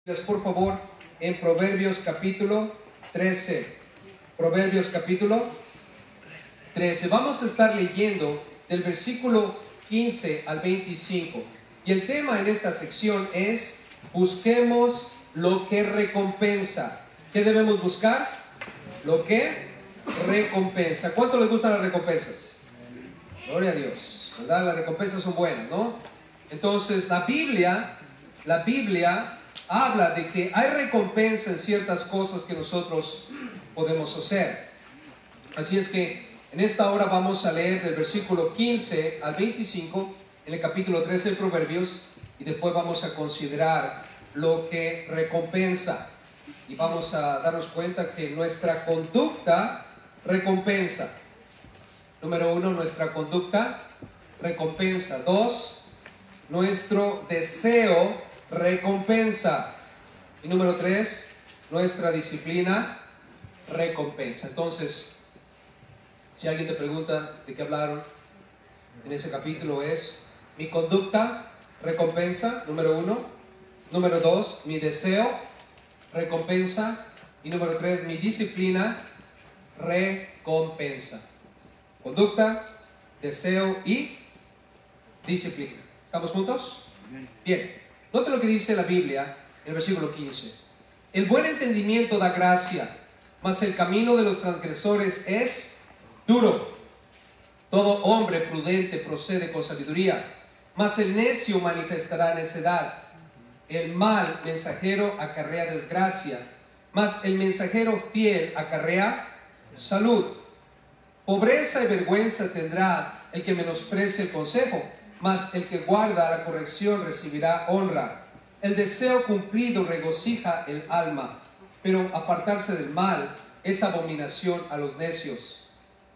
Por favor, en Proverbios capítulo 13. Proverbios capítulo 13. Vamos a estar leyendo del versículo 15 al 25. Y el tema en esta sección es: busquemos lo que recompensa. ¿Qué debemos buscar? Lo que recompensa. ¿Cuánto les gustan las recompensas? Gloria a Dios, ¿verdad? Las recompensas son buenas, ¿no? Entonces, la Biblia habla de que hay recompensa en ciertas cosas que nosotros podemos hacer. Así es que en esta hora vamos a leer del versículo 15 al 25 en el capítulo 13 de Proverbios, y después vamos a considerar lo que recompensa. Y vamos a darnos cuenta que nuestra conducta recompensa. Número 1, nuestra conducta recompensa. 2, nuestro deseo recompensa. Y número 3, nuestra disciplina recompensa. Entonces, si alguien te pregunta de qué hablaron en ese capítulo, es mi conducta recompensa, número 1. Número 2, mi deseo recompensa. Y número 3, mi disciplina recompensa. Conducta, deseo y disciplina. ¿Estamos juntos? Bien. Note lo que dice la Biblia en el versículo 15. El buen entendimiento da gracia, mas el camino de los transgresores es duro. Todo hombre prudente procede con sabiduría, mas el necio manifestará necedad. El mal mensajero acarrea desgracia, mas el mensajero fiel acarrea salud. Pobreza y vergüenza tendrá el que menosprecie el consejo, mas el que guarda la corrección recibirá honra. El deseo cumplido regocija el alma, pero apartarse del mal es abominación a los necios.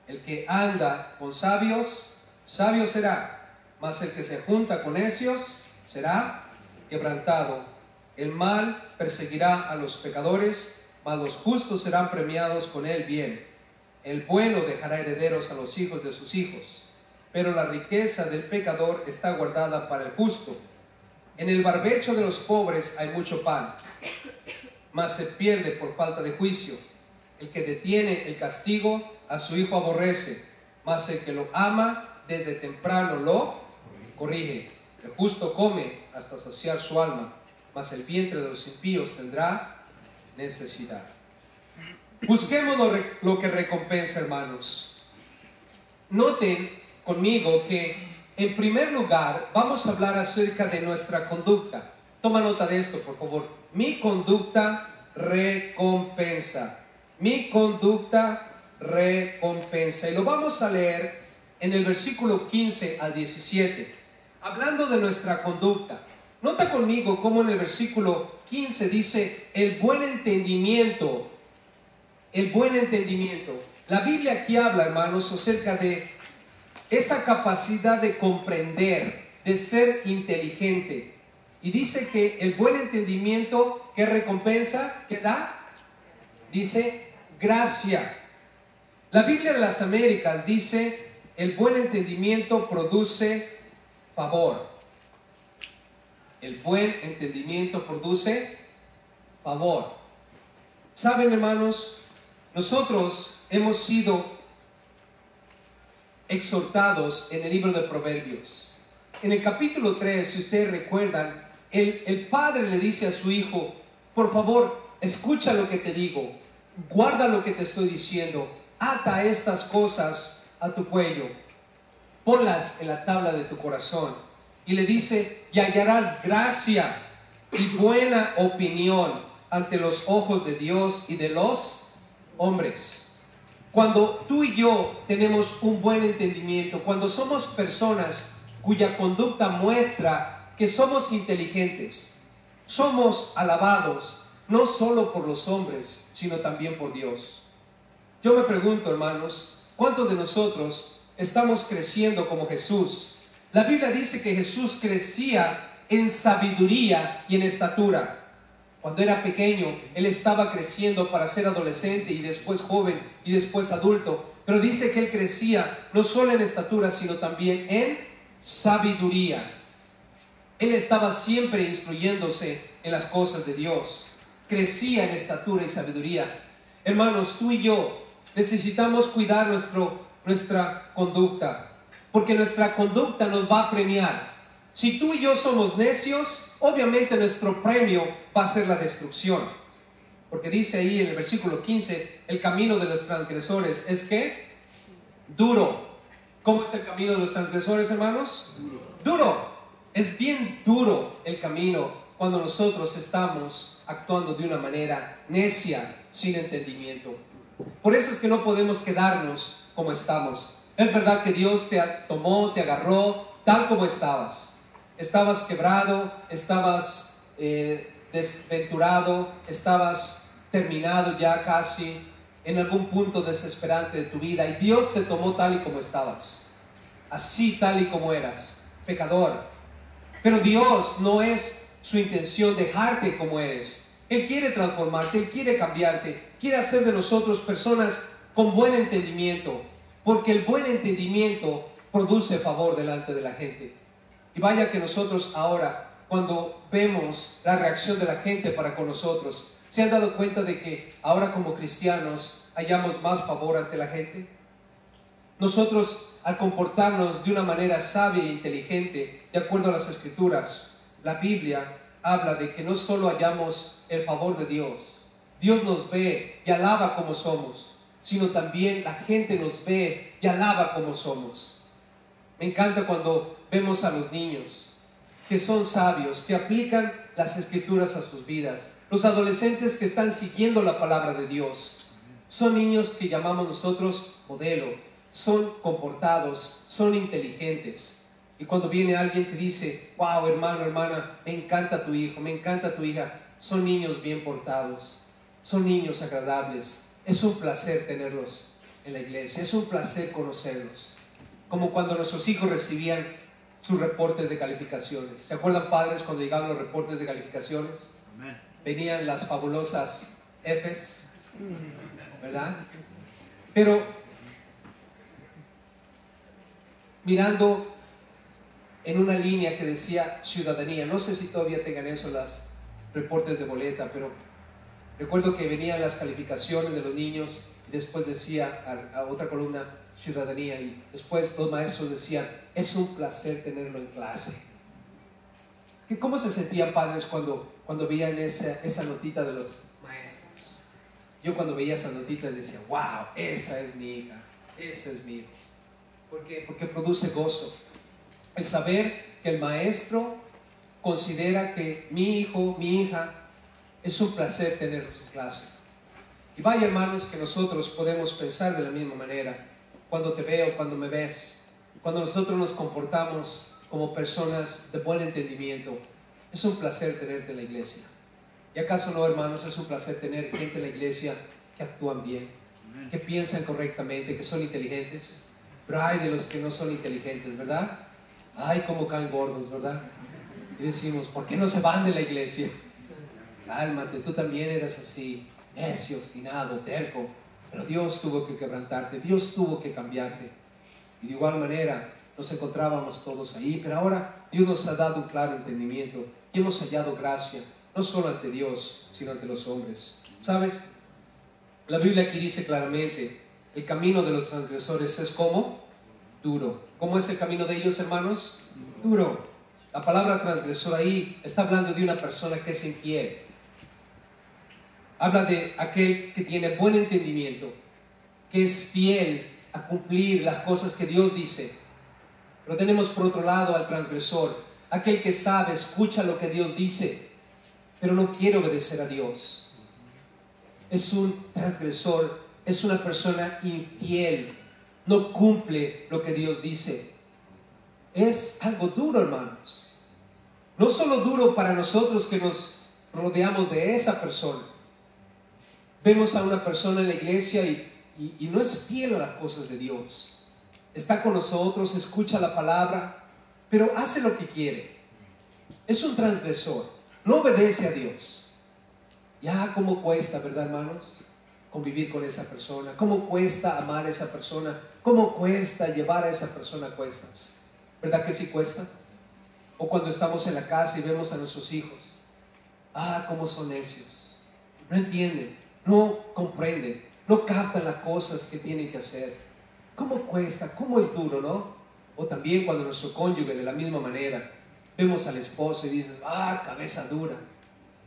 El que anda con sabios, sabio será, mas el que se junta con necios será quebrantado. El mal perseguirá a los pecadores, mas los justos serán premiados con el bien. El bueno dejará herederos a los hijos de sus hijos, pero la riqueza del pecador está guardada para el justo. En el barbecho de los pobres hay mucho pan, mas se pierde por falta de juicio. El que detiene el castigo a su hijo aborrece, mas el que lo ama desde temprano lo corrige. El justo come hasta saciar su alma, mas el vientre de los impíos tendrá necesidad. Busquemos lo que recompensa, hermanos. Noten conmigo que en primer lugar vamos a hablar acerca de nuestra conducta. Toma nota de esto, por favor. Mi conducta recompensa. Mi conducta recompensa. Y lo vamos a leer en el versículo 15 al 17. Hablando de nuestra conducta. Nota conmigo cómo en el versículo 15 dice el buen entendimiento. El buen entendimiento. La Biblia aquí habla, hermanos, acerca de esa capacidad de comprender, de ser inteligente. Y dice que el buen entendimiento, ¿qué recompensa? ¿Qué da? Dice gracia. La Biblia de las Américas dice el buen entendimiento produce favor. El buen entendimiento produce favor. ¿Saben, hermanos? Nosotros hemos sido exhortados en el libro de Proverbios. En el capítulo 3, si ustedes recuerdan, el padre le dice a su hijo: por favor, escucha lo que te digo, guarda lo que te estoy diciendo, ata estas cosas a tu cuello, ponlas en la tabla de tu corazón. Y le dice: y hallarás gracia y buena opinión ante los ojos de Dios y de los hombres. Cuando tú y yo tenemos un buen entendimiento, cuando somos personas cuya conducta muestra que somos inteligentes, somos alabados no solo por los hombres, sino también por Dios. Yo me pregunto, hermanos, ¿cuántos de nosotros estamos creciendo como Jesús? La Biblia dice que Jesús crecía en sabiduría y en estatura. Cuando era pequeño, Él estaba creciendo para ser adolescente y después joven y después adulto. Pero dice que Él crecía no solo en estatura, sino también en sabiduría. Él estaba siempre instruyéndose en las cosas de Dios, crecía en estatura y sabiduría. Hermanos, tú y yo necesitamos cuidar nuestra conducta, porque nuestra conducta nos va a premiar. Si tú y yo somos necios, obviamente nuestro premio va a ser la destrucción. Porque dice ahí en el versículo 15, el camino de los transgresores es ¿qué? Duro. ¿Cómo es el camino de los transgresores, hermanos? Duro. Es bien duro el camino cuando nosotros estamos actuando de una manera necia, sin entendimiento. Por eso es que no podemos quedarnos como estamos. Es verdad que Dios te tomó, te agarró tal como estabas. Estabas quebrado, estabas desventurado, estabas terminado ya casi, en algún punto desesperante de tu vida, y Dios te tomó tal y como estabas, así tal y como eras, pecador. Pero Dios no es su intención dejarte como eres. Él quiere transformarte, Él quiere cambiarte, quiere hacer de nosotros personas con buen entendimiento, porque el buen entendimiento produce favor delante de la gente. Y vaya que nosotros ahora, cuando vemos la reacción de la gente para con nosotros, ¿se han dado cuenta de que ahora como cristianos hallamos más favor ante la gente? Nosotros, al comportarnos de una manera sabia e inteligente, de acuerdo a las Escrituras, la Biblia habla de que no solo hallamos el favor de Dios, Dios nos ve y alaba como somos, sino también la gente nos ve y alaba como somos. Me encanta cuando vemos a los niños que son sabios, que aplican las Escrituras a sus vidas. Los adolescentes que están siguiendo la palabra de Dios son niños que llamamos nosotros modelo, son comportados, son inteligentes. Y cuando viene alguien que dice, wow, hermano, hermana, me encanta tu hijo, me encanta tu hija, son niños bien portados, son niños agradables. Es un placer tenerlos en la iglesia, es un placer conocerlos. Como cuando nuestros hijos recibían sus reportes de calificaciones. ¿Se acuerdan, padres, cuando llegaban los reportes de calificaciones? Amén. Venían las fabulosas Fs, ¿verdad? Pero mirando en una línea que decía ciudadanía, no sé si todavía tengan eso los reportes de boleta, pero recuerdo que venían las calificaciones de los niños y después decía a otra columna ciudadanía, y después los maestros decían, es un placer tenerlo en clase. ¿Cómo se sentían, padres, cuando veían esa notita de los maestros? Yo cuando veía esas notitas decía, wow, esa es mi hija, ese es mi hijo. ¿Por qué? Porque produce gozo. El saber que el maestro considera que mi hijo, mi hija, es un placer tenerlos en clase. Y vaya, hermanos, que nosotros podemos pensar de la misma manera. Cuando te veo, cuando me ves, cuando nosotros nos comportamos como personas de buen entendimiento, es un placer tenerte en la iglesia. ¿Y acaso no, hermanos? Es un placer tener gente en la iglesia que actúan bien, que piensan correctamente, que son inteligentes. Pero hay de los que no son inteligentes, ¿verdad? Ay, cómo caen gordos, ¿verdad? Y decimos, ¿por qué no se van de la iglesia? Cálmate, tú también eras así, necio, obstinado, terco. Pero Dios tuvo que quebrantarte, Dios tuvo que cambiarte. Y de igual manera nos encontrábamos todos ahí, pero ahora Dios nos ha dado un claro entendimiento y hemos hallado gracia, no solo ante Dios, sino ante los hombres. ¿Sabes? La Biblia aquí dice claramente, el camino de los transgresores es como duro. ¿Cómo es el camino de ellos, hermanos? Duro. La palabra transgresor ahí está hablando de una persona que es infiel. Habla de aquel que tiene buen entendimiento, que es fiel a cumplir las cosas que Dios dice. Pero tenemos por otro lado al transgresor, aquel que sabe, escucha lo que Dios dice, pero no quiere obedecer a Dios. Es un transgresor, es una persona infiel, no cumple lo que Dios dice. Es algo duro, hermanos. No solo duro para nosotros que nos rodeamos de esa persona. Vemos a una persona en la iglesia y no es fiel a las cosas de Dios. Está con nosotros, escucha la palabra, pero hace lo que quiere. Es un transgresor, no obedece a Dios. Ya, ¿cómo cuesta, verdad, hermanos? Convivir con esa persona. ¿Cómo cuesta amar a esa persona? ¿Cómo cuesta llevar a esa persona a cuestas? ¿Verdad que sí cuesta? O cuando estamos en la casa y vemos a nuestros hijos cómo son necios. No entienden, no comprenden, no captan las cosas que tienen que hacer. ¿Cómo cuesta? ¿Cómo es duro, no? O también cuando nuestro cónyuge, de la misma manera, vemos al esposo y dices, cabeza dura,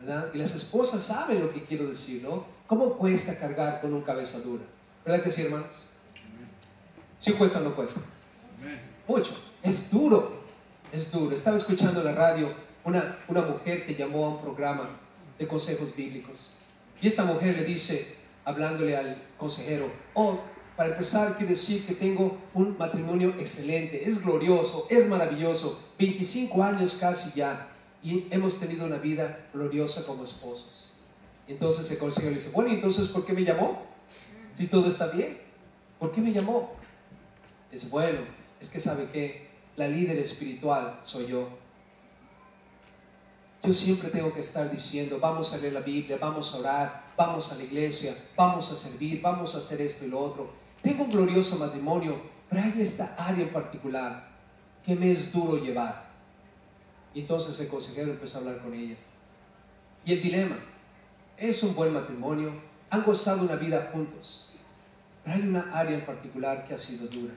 ¿verdad? Y las esposas saben lo que quiero decir, ¿no? ¿Cómo cuesta cargar con un cabeza dura? ¿Verdad que sí, hermanos? ¿Sí cuesta o no cuesta? Mucho. Es duro. Es duro. Estaba escuchando en la radio una mujer que llamó a un programa de consejos bíblicos. Y esta mujer le dice, hablándole al consejero, para empezar, quiero decir que tengo un matrimonio excelente, es glorioso, es maravilloso, 25 años casi ya, y hemos tenido una vida gloriosa como esposos. Entonces el consejero le dice, bueno, entonces, ¿por qué me llamó? Si todo está bien, ¿por qué me llamó? Es bueno, es que sabe que la líder espiritual soy yo. Yo siempre tengo que estar diciendo, vamos a leer la Biblia, vamos a orar, vamos a la iglesia, vamos a servir, vamos a hacer esto y lo otro. Tengo un glorioso matrimonio, pero hay esta área en particular que me es duro llevar. Y entonces el consejero empezó a hablar con ella. Y el dilema, es un buen matrimonio, han gozado una vida juntos, pero hay una área en particular que ha sido dura.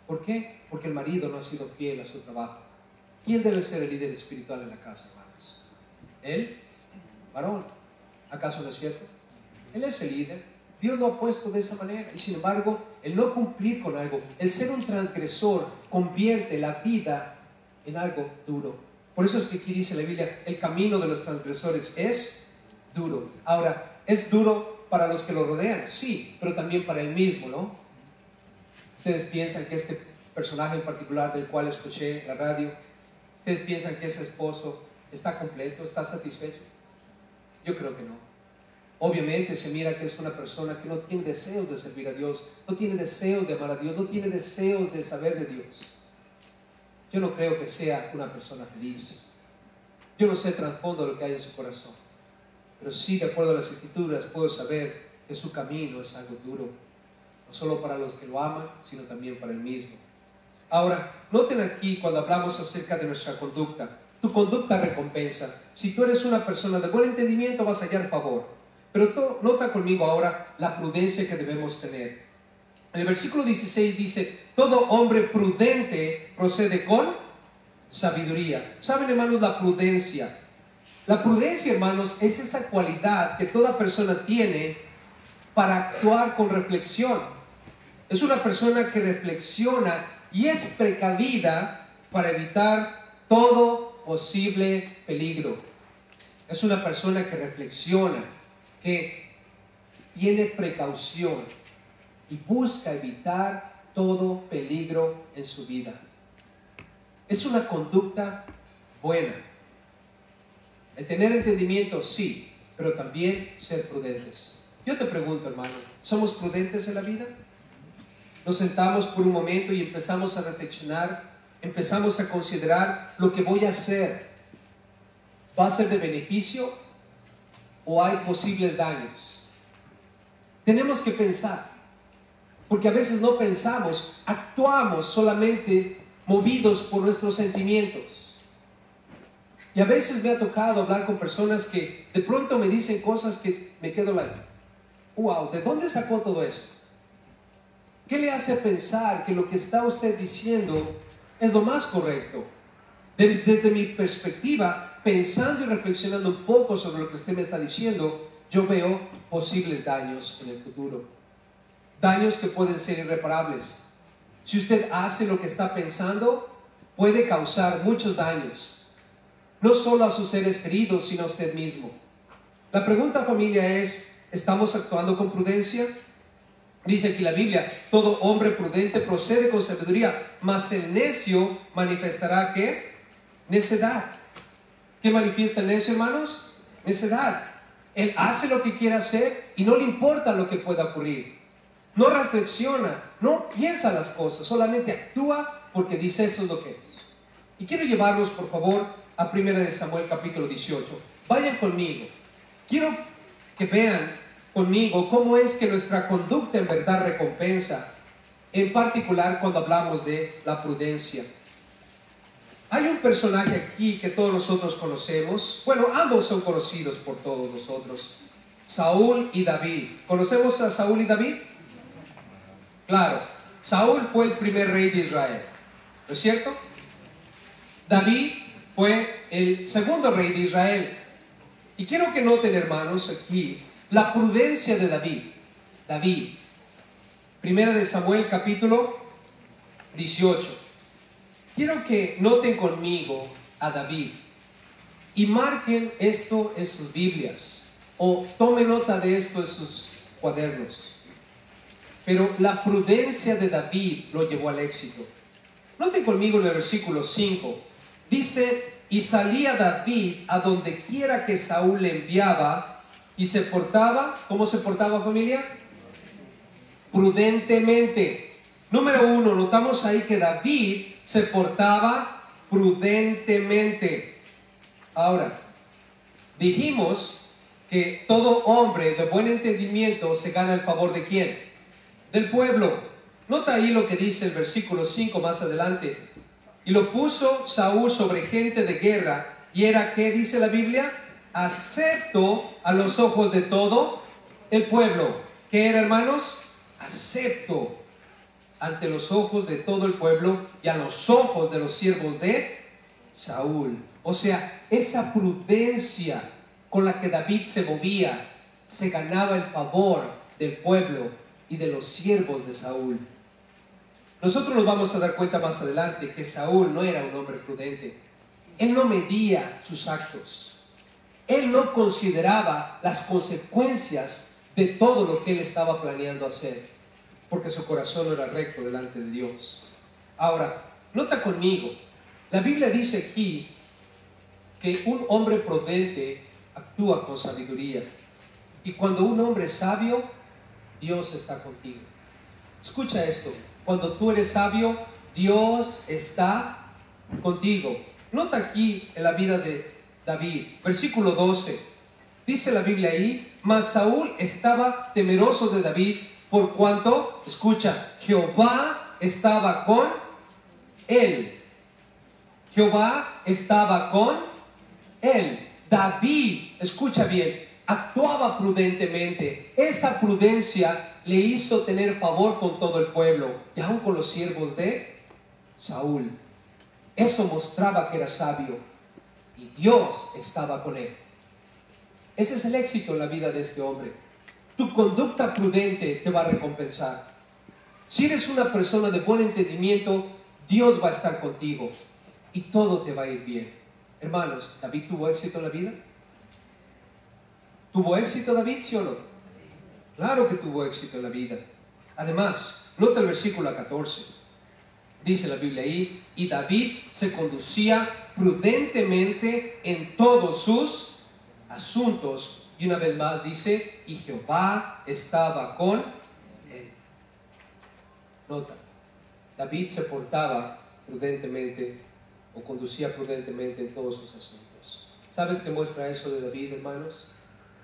¿Por qué? Porque el marido no ha sido fiel a su trabajo. ¿Quién debe ser el líder espiritual en la casa, hermanos? ¿Él? ¿Varón? ¿Acaso no es cierto? Él es el líder. Dios lo ha puesto de esa manera. Y sin embargo, el no cumplir con algo, el ser un transgresor, convierte la vida en algo duro. Por eso es que aquí dice la Biblia, el camino de los transgresores es duro. Ahora, ¿es duro para los que lo rodean? Sí, pero también para él mismo, ¿no? Ustedes piensan que este personaje en particular del cual escuché la radio, ustedes piensan que ese esposo está completo, está satisfecho. Yo creo que no. Obviamente se mira que es una persona que no tiene deseos de servir a Dios, no tiene deseos de amar a Dios, no tiene deseos de saber de Dios. Yo no creo que sea una persona feliz. Yo no sé el trasfondo de lo que hay en su corazón, pero sí, de acuerdo a las Escrituras, puedo saber que su camino es algo duro, no solo para los que lo aman, sino también para él mismo. Ahora, noten aquí cuando hablamos acerca de nuestra conducta, tu conducta recompensa. Si tú eres una persona de buen entendimiento, vas a hallar favor. Pero nota conmigo ahora la prudencia que debemos tener. En el versículo 16 dice, todo hombre prudente procede con sabiduría. ¿Saben, hermanos, la prudencia? La prudencia, hermanos, es esa cualidad que toda persona tiene para actuar con reflexión. Es una persona que reflexiona y es precavida para evitar todo posible peligro. Es una persona que reflexiona, que tiene precaución y busca evitar todo peligro en su vida. Es una conducta buena. El tener entendimiento, sí, pero también ser prudentes. Yo te pregunto, hermano, ¿somos prudentes en la vida? Nos sentamos por un momento y empezamos a reflexionar, empezamos a considerar lo que voy a hacer. ¿Va a ser de beneficio o hay posibles daños? Tenemos que pensar, porque a veces no pensamos, actuamos solamente movidos por nuestros sentimientos. Y a veces me ha tocado hablar con personas que de pronto me dicen cosas que me quedo wow, ¿de dónde sacó todo eso? ¿Qué le hace pensar que lo que está usted diciendo es lo más correcto? Desde mi perspectiva, pensando y reflexionando un poco sobre lo que usted me está diciendo, yo veo posibles daños en el futuro. Daños que pueden ser irreparables. Si usted hace lo que está pensando, puede causar muchos daños. No solo a sus seres queridos, sino a usted mismo. La pregunta, familia, es, ¿estamos actuando con prudencia? Dice aquí la Biblia, todo hombre prudente procede con sabiduría, mas el necio manifestará, ¿qué? Necedad. ¿Qué manifiesta el necio, hermanos? Necedad. Él hace lo que quiere hacer y no le importa lo que pueda ocurrir. No reflexiona, no piensa las cosas, solamente actúa porque dice eso es lo que es. Y quiero llevarlos, por favor, a 1 Samuel capítulo 18. Vayan conmigo. Quiero que vean conmigo cómo es que nuestra conducta en verdad recompensa, en particular cuando hablamos de la prudencia. Hay un personaje aquí que todos nosotros conocemos. Bueno, ambos son conocidos por todos nosotros. Saúl y David. ¿Conocemos a Saúl y David? Claro. Saúl fue el primer rey de Israel, ¿no es cierto? David fue el segundo rey de Israel. Y quiero que noten, hermanos, aquí la prudencia de David. David. Primera de Samuel, capítulo 18. Quiero que noten conmigo a David y marquen esto en sus Biblias o tomen nota de esto en sus cuadernos. Pero la prudencia de David lo llevó al éxito. Noten conmigo en el versículo 5. Dice, y salía David a donde quiera que Saúl le enviaba y se portaba, ¿cómo se portaba, familia? Prudentemente. Número 1, notamos ahí que David se portaba prudentemente. Ahora, dijimos que todo hombre de buen entendimiento se gana el favor ¿de quién? Del pueblo. Nota ahí lo que dice el versículo 5 más adelante. Y lo puso Saúl sobre gente de guerra, y era, ¿qué dice la Biblia? Acepto a los ojos de todo el pueblo. ¿Qué era, hermanos? Acepto ante los ojos de todo el pueblo y a los ojos de los siervos de Saúl. O sea, esa prudencia con la que David se movía, se ganaba el favor del pueblo y de los siervos de Saúl. Nosotros nos vamos a dar cuenta más adelante que Saúl no era un hombre prudente. Él no medía sus actos. Él no consideraba las consecuencias de todo lo que él estaba planeando hacer, porque su corazón no era recto delante de Dios. Ahora, nota conmigo, la Biblia dice aquí que un hombre prudente actúa con sabiduría. Y cuando un hombre es sabio, Dios está contigo. Escucha esto, cuando tú eres sabio, Dios está contigo. Nota aquí en la vida de David, versículo 12, dice la Biblia ahí, mas Saúl estaba temeroso de David, por cuanto, escucha, Jehová estaba con él. Jehová estaba con él. David, escucha bien, actuaba prudentemente. Esa prudencia le hizo tener favor con todo el pueblo y aún con los siervos de Saúl. Eso mostraba que era sabio y Dios estaba con él. Ese es el éxito en la vida de este hombre. Tu conducta prudente te va a recompensar. Si eres una persona de buen entendimiento, Dios va a estar contigo y todo te va a ir bien. Hermanos, ¿David tuvo éxito en la vida? ¿Tuvo éxito David, sí o no? Claro que tuvo éxito en la vida. Además, nota el versículo 14. Dice la Biblia ahí, y David se conducía prudentemente en todos sus asuntos. Y una vez más dice, y Jehová estaba con él. Nota, David se portaba prudentemente o conducía prudentemente en todos sus asuntos. ¿Sabes qué muestra eso de David, hermanos?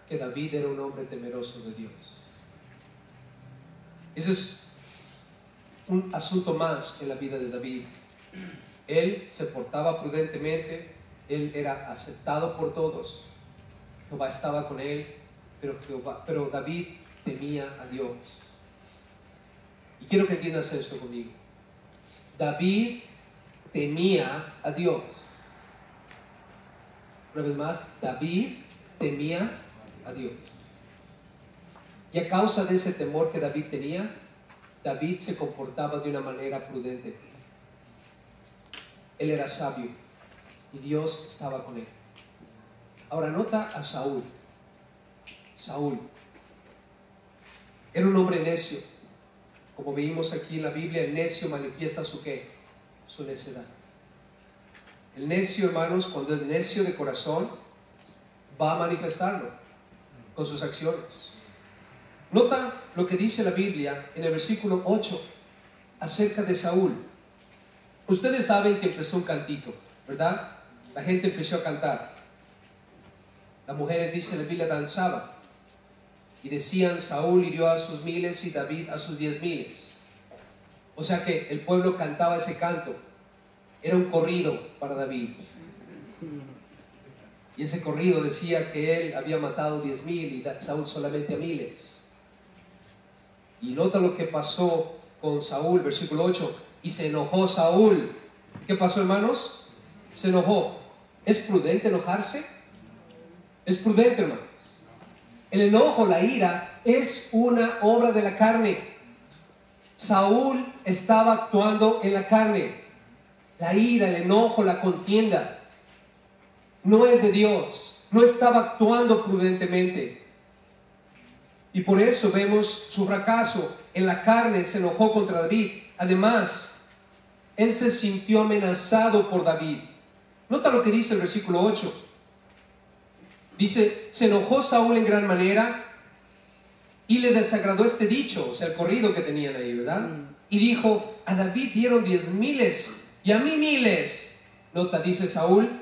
Que David era un hombre temeroso de Dios. Ese es un asunto más en la vida de David. Él se portaba prudentemente, él era aceptado por todos. Jehová estaba con él, pero David temía a Dios. Y quiero que entiendas esto conmigo. David temía a Dios. Una vez más, David temía a Dios. Y a causa de ese temor que David tenía, David se comportaba de una manera prudente. Él era sabio y Dios estaba con él. Ahora nota a Saúl. Saúl era un hombre necio. Como vimos aquí en la Biblia, el necio manifiesta su ¿qué? Su necedad. El necio, hermanos, cuando es necio de corazón, va a manifestarlo con sus acciones. Nota lo que dice la Biblia en el versículo 8 acerca de Saúl. Ustedes saben que empezó un cantito, ¿verdad? La gente empezó a cantar. Las mujeres, dice la Biblia, danzaban y decían, Saúl hirió a sus 1000 y David a sus 10,000. O sea que el pueblo cantaba ese canto. era un corrido para David. Y ese corrido decía que él había matado 10,000 y Saúl solamente a miles. Y nota lo que pasó con Saúl, versículo 8. Y se enojó Saúl. ¿Qué pasó, hermanos? Se enojó. ¿Es prudente enojarse? Es prudente, hermanos. El enojo, la ira, es una obra de la carne. Saúl estaba actuando en la carne. La ira, el enojo, la contienda no es de Dios. No estaba actuando prudentemente. Y por eso vemos su fracaso. En la carne se enojó contra David. Además, él se sintió amenazado por David. Nota lo que dice el versículo 8. Dice, se enojó Saúl en gran manera y le desagradó este dicho, o sea, el corrido que tenían ahí, ¿verdad? Y dijo, a David dieron 10,000 y a mí 1,000. Nota, dice Saúl,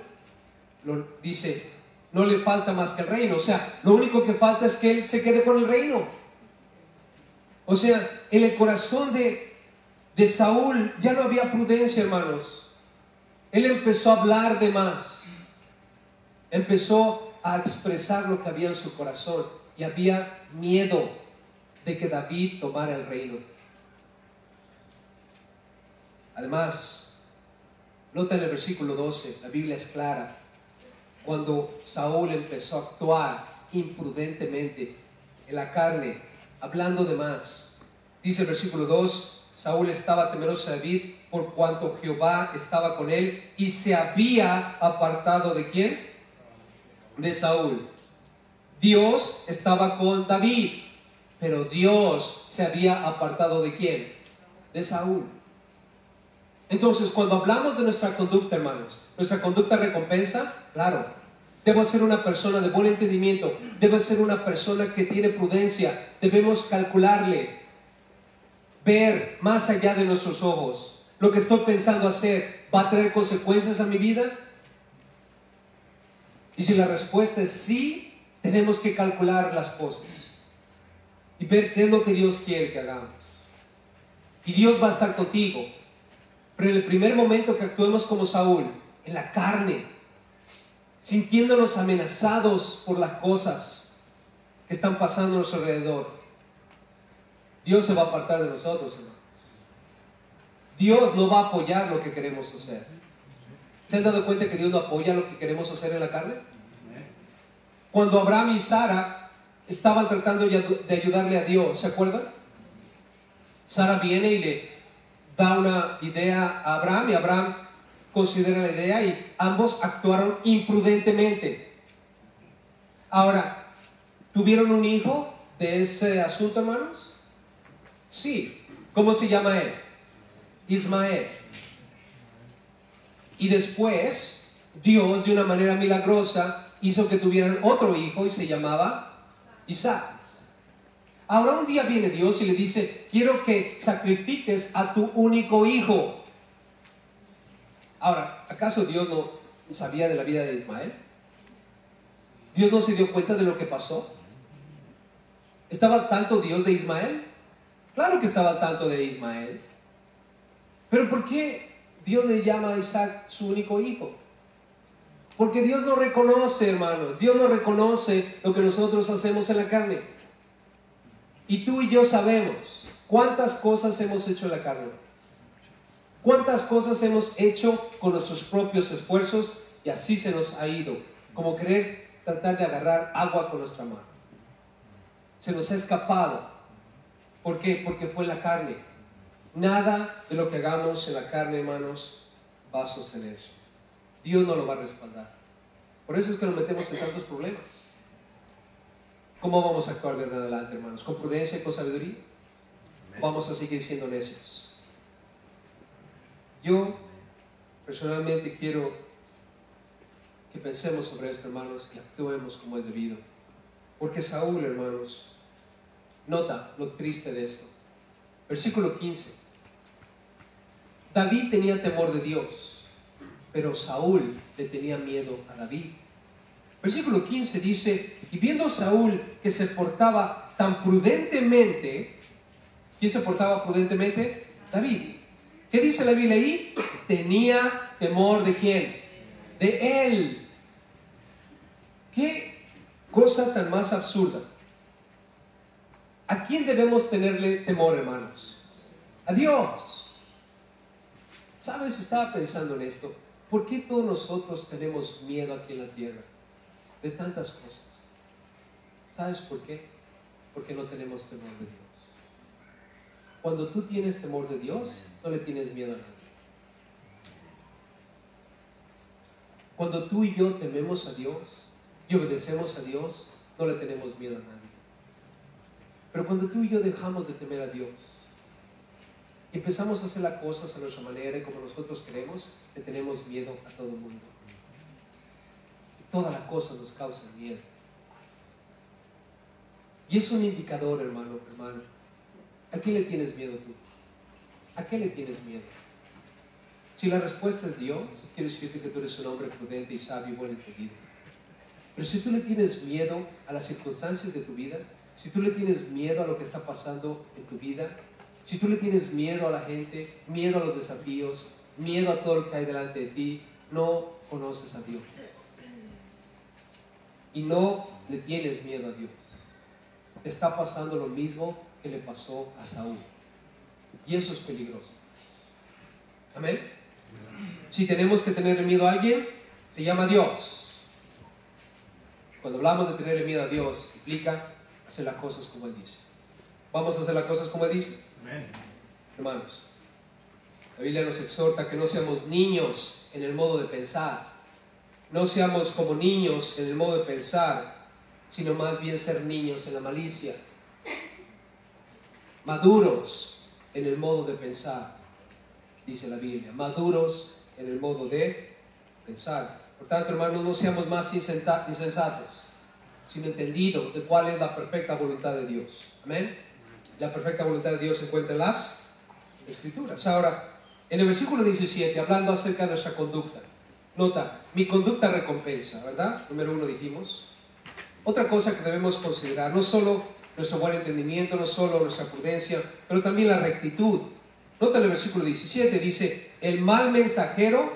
dice, no le falta más que el reino. O sea, lo único que falta es que él se quede con el reino. O sea, en el corazón de Saúl ya no había prudencia, hermanos. Él empezó a hablar de más. Empezó a expresar lo que había en su corazón. Y había miedo de que David tomara el reino. Además, nota en el versículo 12, la Biblia es clara. Cuando Saúl empezó a actuar imprudentemente en la carne, hablando de más. Dice el versículo 2, Saúl estaba temeroso de David por cuanto Jehová estaba con él y se había apartado ¿de quién? De Saúl. Dios estaba con David, pero Dios se había apartado ¿de quién? De Saúl. Entonces, cuando hablamos de nuestra conducta, hermanos, nuestra conducta recompensa, claro, debo ser una persona de buen entendimiento, debo ser una persona que tiene prudencia, debemos calcularle, ver más allá de nuestros ojos. Lo que estoy pensando hacer, ¿va a traer consecuencias a mi vida? Y si la respuesta es sí, tenemos que calcular las cosas y ver qué es lo que Dios quiere que hagamos. Y Dios va a estar contigo. Pero en el primer momento que actuemos como Saúl, en la carne, sintiéndonos amenazados por las cosas que están pasando a nuestro alrededor, Dios se va a apartar de nosotros, hermanos. Dios no va a apoyar lo que queremos hacer. ¿Se han dado cuenta que Dios no apoya lo que queremos hacer en la carne? Cuando Abraham y Sara estaban tratando de ayudarle a Dios, ¿se acuerdan? Sara viene y le da una idea a Abraham y Abraham considera la idea y ambos actuaron imprudentemente. Ahora, ¿tuvieron un hijo de ese asunto, hermanos? Sí. ¿Cómo se llama él? Ismael. Y después, Dios de una manera milagrosa hizo que tuvieran otro hijo y se llamaba Isaac. Ahora un día viene Dios y le dice, quiero que sacrifiques a tu único hijo. Ahora, ¿acaso Dios no sabía de la vida de Ismael? ¿Dios no se dio cuenta de lo que pasó? ¿Estaba al tanto Dios de Ismael? Claro que estaba al tanto de Ismael. Pero ¿por qué Dios le llama a Isaac su único hijo? Porque Dios no reconoce, hermanos, Dios no reconoce lo que nosotros hacemos en la carne. Y tú y yo sabemos cuántas cosas hemos hecho en la carne. Cuántas cosas hemos hecho con nuestros propios esfuerzos y así se nos ha ido. Como querer tratar de agarrar agua con nuestra mano. Se nos ha escapado. ¿Por qué? Porque fue en la carne. Nada de lo que hagamos en la carne, hermanos, va a sostenerse. Dios no lo va a respaldar. Por eso es que nos metemos en tantos problemas. ¿Cómo vamos a actuar de ahora en adelante, hermanos? ¿Con prudencia y con sabiduría? Vamos a seguir siendo necios. Yo personalmente quiero que pensemos sobre esto, hermanos, y actuemos como es debido. Porque Saúl, hermanos, nota lo triste de esto. Versículo 15. David tenía temor de Dios, pero Saúl le tenía miedo a David. Versículo 15 dice, y viendo Saúl que se portaba tan prudentemente, ¿quién se portaba prudentemente? David. ¿Qué dice la Biblia ahí? Tenía temor de ¿quién? De Él. ¿Qué cosa tan más absurda? ¿A quién debemos tenerle temor, hermanos? A Dios. ¿Sabes? Estaba pensando en esto. ¿Por qué todos nosotros tenemos miedo aquí en la tierra? De tantas cosas. ¿Sabes por qué? Porque no tenemos temor de Dios. Cuando tú tienes temor de Dios, no le tienes miedo a nadie. Cuando tú y yo tememos a Dios y obedecemos a Dios, no le tenemos miedo a nadie. Pero cuando tú y yo dejamos de temer a Dios y empezamos a hacer las cosas a nuestra manera y como nosotros queremos, le tenemos miedo a todo el mundo. Y todas las cosas nos causan miedo. Y es un indicador, hermano. ¿A qué le tienes miedo tú? ¿A qué le tienes miedo? Si la respuesta es Dios, quiere decirte que tú eres un hombre prudente y sabio y buen entendido. Pero si tú le tienes miedo a las circunstancias de tu vida, si tú le tienes miedo a lo que está pasando en tu vida, si tú le tienes miedo a la gente, miedo a los desafíos, miedo a todo lo que hay delante de ti, no conoces a Dios. Y no le tienes miedo a Dios. Te está pasando lo mismo que le pasó a Saúl. Y eso es peligroso. Amén. Si tenemos que tenerle miedo a alguien, se llama Dios. Cuando hablamos de tenerle miedo a Dios, implica hacer las cosas como Él dice. ¿Vamos a hacer las cosas como Él dice? Amén. Hermanos, la Biblia nos exhorta que no seamos niños en el modo de pensar. No seamos como niños en el modo de pensar, sino más bien ser niños en la malicia. Maduros en el modo de pensar, dice la Biblia. Maduros en el modo de pensar. Por tanto, hermanos, no seamos más insensatos, sino entendidos de cuál es la perfecta voluntad de Dios. Amén. La perfecta voluntad de Dios se encuentra en las Escrituras. Ahora, en el versículo 17, hablando acerca de nuestra conducta, nota, mi conducta recompensa, ¿verdad? Número 1 dijimos. Otra cosa que debemos considerar, no solo nuestro buen entendimiento, no solo nuestra prudencia, pero también la rectitud. Nota en el versículo 17, dice, el mal mensajero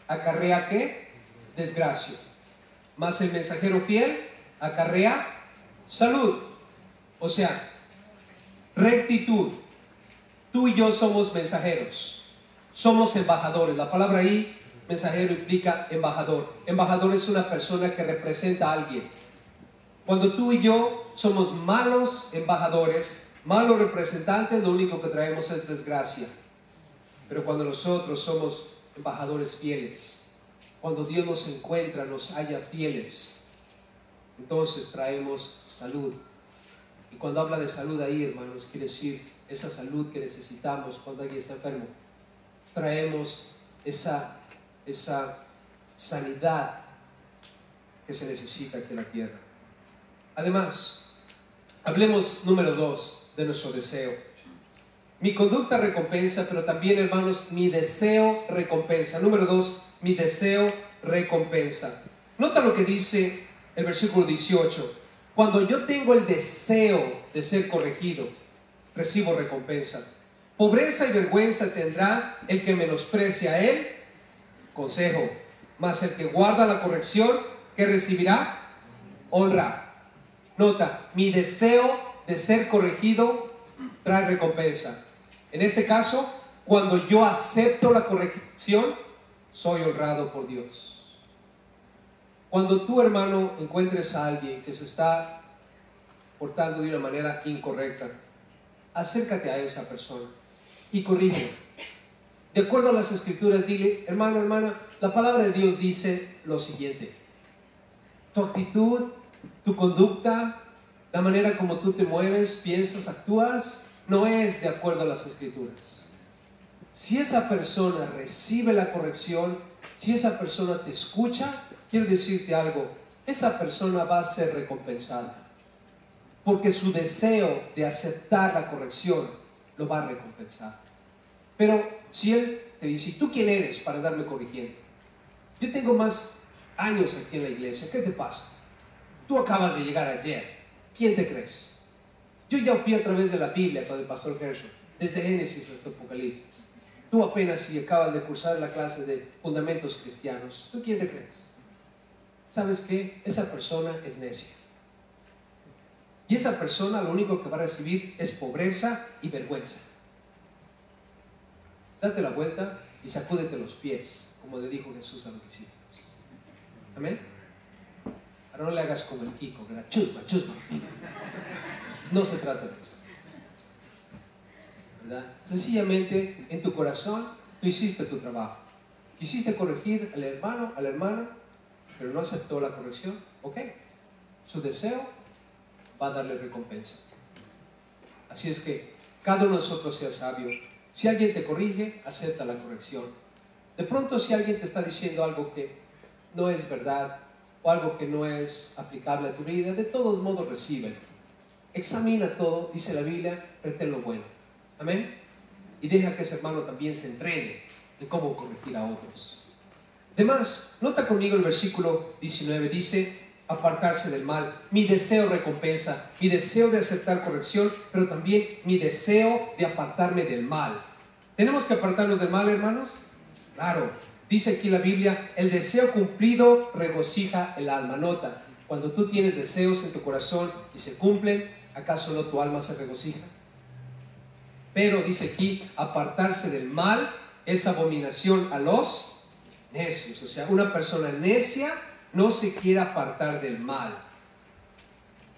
acarrea ¿qué? Desgracia. Mas el mensajero fiel acarrea salud. O sea, rectitud. Tú y yo somos mensajeros. Somos embajadores. La palabra ahí, mensajero, implica embajador. Embajador es una persona que representa a alguien. Cuando tú y yo somos malos embajadores, malos representantes, lo único que traemos es desgracia. Pero cuando nosotros somos embajadores fieles, cuando Dios nos encuentra, nos halla fieles, entonces traemos salud. Y cuando habla de salud ahí, hermanos, quiere decir esa salud que necesitamos cuando alguien está enfermo. Traemos esa sanidad que se necesita aquí en la tierra. Además, hablemos número 2 de nuestro deseo. Mi conducta recompensa, pero también, hermanos, mi deseo recompensa. Número 2, mi deseo recompensa. Nota lo que dice el versículo 18. Cuando yo tengo el deseo de ser corregido, recibo recompensa. Pobreza y vergüenza tendrá el que menosprecia el consejo, mas el que guarda la corrección, ¿qué recibirá? Honra. Nota, mi deseo de ser corregido trae recompensa. En este caso, cuando yo acepto la corrección, soy honrado por Dios. Cuando tú, hermano, encuentres a alguien que se está portando de una manera incorrecta, acércate a esa persona y corrígelo. De acuerdo a las Escrituras, dile, hermano, hermana, la palabra de Dios dice lo siguiente: tu actitud, tu conducta, la manera como tú te mueves, piensas, actúas, no es de acuerdo a las Escrituras. Si esa persona recibe la corrección, si esa persona te escucha, quiero decirte algo, esa persona va a ser recompensada. Porque su deseo de aceptar la corrección lo va a recompensar. Pero si él te dice, ¿y tú quién eres para andarme corrigiendo? Yo tengo más años aquí en la iglesia, ¿qué te pasa? Tú acabas de llegar ayer, ¿quién te crees? Yo ya fui a través de la Biblia con el pastor Gershon, desde Génesis hasta Apocalipsis. Tú apenas si acabas de cursar la clase de fundamentos cristianos, ¿tú quién te crees? ¿Sabes qué? Esa persona es necia. Y esa persona lo único que va a recibir es pobreza y vergüenza. Date la vuelta y sacúdete los pies, como le dijo Jesús a los discípulos. Amén. Ahora no le hagas como el Kiko, ¿verdad? Chusma, chusma. No se trata de eso, ¿verdad? Sencillamente, en tu corazón, tú hiciste tu trabajo. Quisiste corregir al hermano, a la hermana, pero no aceptó la corrección. Ok, su deseo va a darle recompensa. Así es que cada uno de nosotros sea sabio. Si alguien te corrige, acepta la corrección. De pronto, si alguien te está diciendo algo que no es verdad o algo que no es aplicable a tu vida, de todos modos recíbelo. Examina todo, dice la Biblia, retén lo bueno. Amén. Y deja que ese hermano también se entrene en cómo corregir a otros. Además, nota conmigo el versículo 19, dice: apartarse del mal. Mi deseo recompensa, mi deseo de aceptar corrección, pero también mi deseo de apartarme del mal. ¿Tenemos que apartarnos del mal, hermanos? Claro. Dice aquí la Biblia: el deseo cumplido regocija el alma. Nota, cuando tú tienes deseos en tu corazón y se cumplen, ¿acaso no tu alma se regocija? Pero dice aquí: apartarse del mal es abominación a los necios. O sea, una persona necia no se quiere apartar del mal.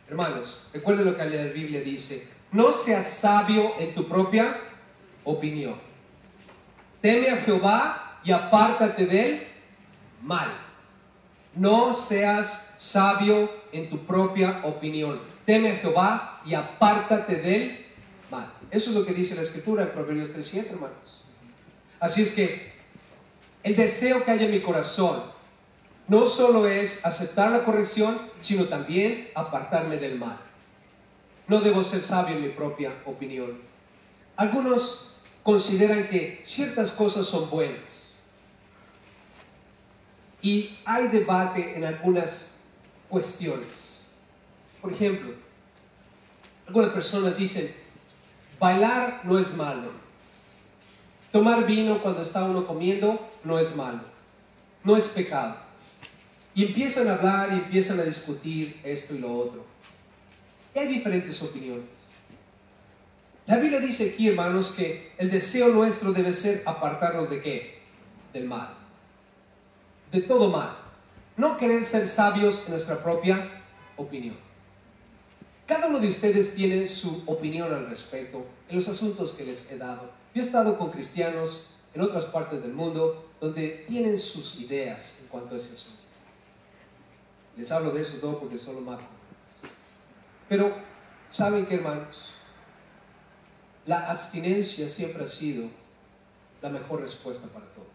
Hermanos, recuerden lo que la Biblia dice: no seas sabio en tu propia opinión. Teme a Jehová y apártate del mal. No seas sabio en tu propia opinión. Teme a Jehová y apártate del mal. Eso es lo que dice la Escritura en Proverbios 3:7, hermanos. Así es que el deseo que hay en mi corazón no solo es aceptar la corrección, sino también apartarme del mal. No debo ser sabio en mi propia opinión. Algunos consideran que ciertas cosas son buenas. Y hay debate en algunas cuestiones. Por ejemplo, algunas personas dicen: bailar no es malo. Tomar vino cuando está uno comiendo no es malo. No es pecado. Y empiezan a hablar y empiezan a discutir esto y lo otro. Y hay diferentes opiniones. La Biblia dice aquí, hermanos, que el deseo nuestro debe ser apartarnos ¿de qué? Del mal. De todo mal. No querer ser sabios en nuestra propia opinión. Cada uno de ustedes tiene su opinión al respecto en los asuntos que les he dado. Yo he estado con cristianos en otras partes del mundo donde tienen sus ideas en cuanto a ese asunto. Les hablo de eso todo porque solo marco. Pero, ¿saben qué, hermanos? La abstinencia siempre ha sido la mejor respuesta para todo.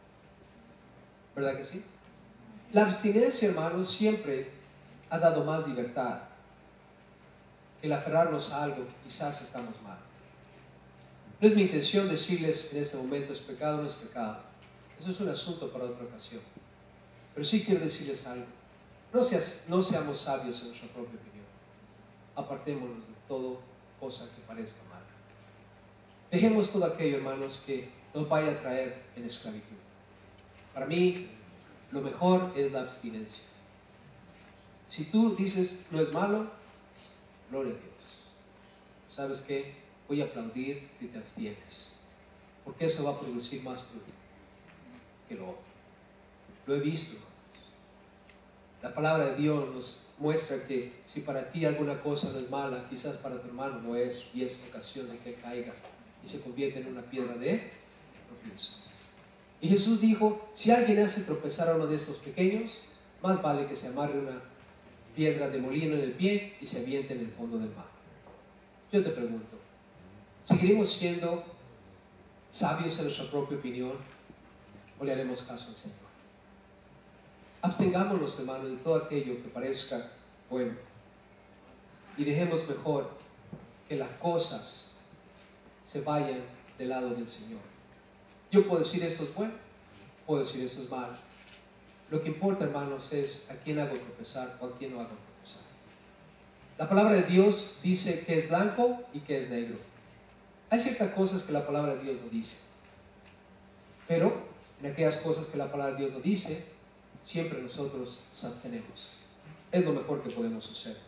¿Verdad que sí? La abstinencia, hermanos, siempre ha dado más libertad que el aferrarnos a algo que quizás estamos mal. No es mi intención decirles en este momento: es pecado o no es pecado. Eso es un asunto para otra ocasión. Pero sí quiero decirles algo. No seamos sabios en nuestra propia opinión. Apartémonos de todo cosa que parezca mal. Dejemos todo aquello, hermanos, que nos vaya a traer en esclavitud. Para mí, lo mejor es la abstinencia. Si tú dices no es malo, gloria a Dios. ¿Sabes qué? Voy a aplaudir si te abstienes, porque eso va a producir más fruto que lo otro. Lo he visto. La palabra de Dios nos muestra que si para ti alguna cosa no es mala, quizás para tu hermano lo es, y es ocasión de que caiga y se convierte en una piedra de tropiezo. Y Jesús dijo: si alguien hace tropezar a uno de estos pequeños, más vale que se amarre una piedra de molino en el pie y se aviente en el fondo del mar. Yo te pregunto, ¿seguiremos siendo sabios en nuestra propia opinión o le haremos caso al Señor? Abstengámonos, hermanos, de todo aquello que parezca bueno y dejemos mejor que las cosas se vayan del lado del Señor. Yo puedo decir esto es bueno, puedo decir esto es malo. Lo que importa, hermanos, es a quién hago tropezar o a quién no hago tropezar. La palabra de Dios dice que es blanco y que es negro. Hay ciertas cosas que la palabra de Dios no dice. Pero en aquellas cosas que la palabra de Dios nos dice, siempre nosotros nos abstenemos. Es lo mejor que podemos hacer.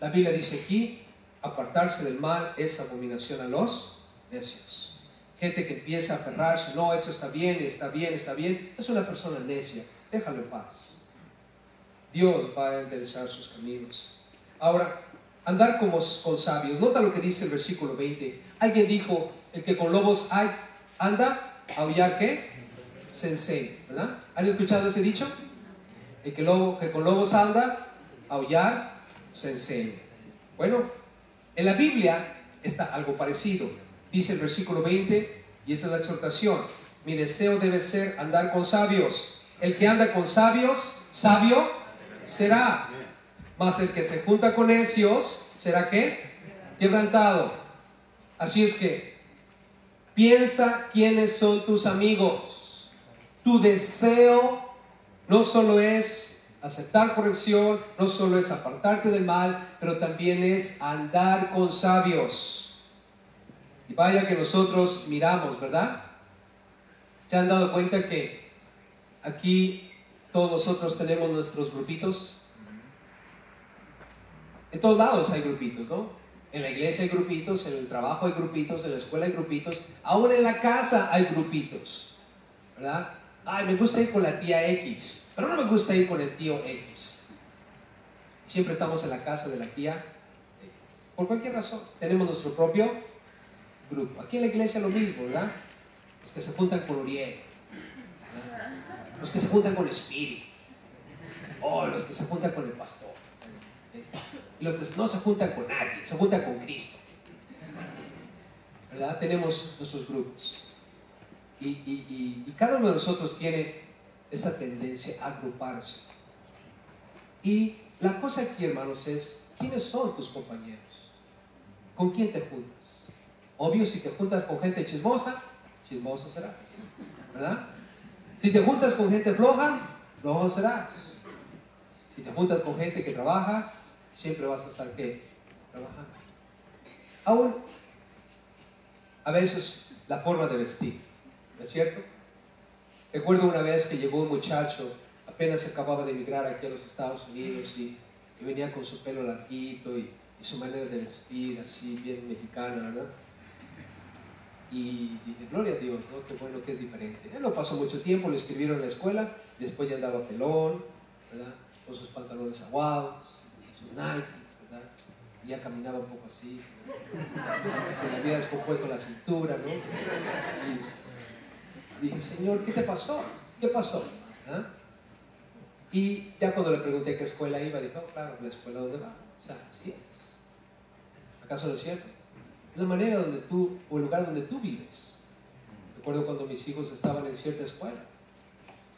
La Biblia dice aquí, apartarse del mal es abominación a los necios. Gente que empieza a aferrarse, no, eso está bien, está bien, está bien, es una persona necia, déjalo en paz. Dios va a enderezar sus caminos. Ahora, andar como con sabios. Nota lo que dice el versículo 20. Alguien dijo, el que con lobos anda, aullar, ¿qué? Se enseña, ¿verdad? ¿Han escuchado ese dicho? El que con lobos anda, aullar, se enseña. Bueno, en la Biblia está algo parecido. Dice el versículo 20, y esa es la exhortación: mi deseo debe ser andar con sabios. El que anda con sabios, sabio será. Mas el que se junta con necios, ¿será qué? Quebrantado. Así es que, piensa quiénes son tus amigos. Tu deseo no solo es aceptar corrección, no solo es apartarte del mal, pero también es andar con sabios. Y vaya que nosotros miramos, ¿verdad? ¿Se han dado cuenta que aquí todos nosotros tenemos nuestros grupitos? En todos lados hay grupitos, ¿no? En la iglesia hay grupitos, en el trabajo hay grupitos, en la escuela hay grupitos, aún en la casa hay grupitos, ¿verdad? Ay, me gusta ir con la tía X, pero no me gusta ir con el tío X. Siempre estamos en la casa de la tía X. Por cualquier razón, tenemos nuestro propio grupo. Aquí en la iglesia lo mismo, ¿verdad? Los que se juntan con Uriel, ¿verdad? Los que se juntan con Espíritu, o los que se juntan con el pastor, y los que no se juntan con nadie, se juntan con Cristo, ¿verdad? Tenemos nuestros grupos. Y cada uno de nosotros tiene esa tendencia a agruparse. Y la cosa aquí, hermanos, es: ¿quiénes son tus compañeros? ¿Con quién te juntas? Obvio, si te juntas con gente chismosa, chismoso serás, ¿verdad? Si te juntas con gente floja, flojo serás. Si te juntas con gente que trabaja, siempre vas a estar, ¿qué? Trabajando. Aún, a veces, la forma de vestir, ¿no es cierto? Recuerdo una vez que llegó un muchacho, apenas acababa de emigrar aquí a los Estados Unidos, y venía con su pelo larguito y su manera de vestir así, bien mexicana, ¿verdad? Y dije, gloria a Dios, ¿no? Qué bueno que es diferente. Él no pasó mucho tiempo, lo inscribieron en la escuela, después ya andaba pelón, ¿verdad? Con sus pantalones aguados, sus Nikes, ¿verdad? Y ya caminaba un poco así, se le había descompuesto la cintura, ¿no? Y dije, Señor, ¿qué te pasó? ¿Qué pasó? ¿Ah? Y ya cuando le pregunté a qué escuela iba, dijo, oh, claro, la escuela donde va. O sea, así es. ¿Acaso no es cierto? Es la manera donde tú, o el lugar donde tú vives. Recuerdo cuando mis hijos estaban en cierta escuela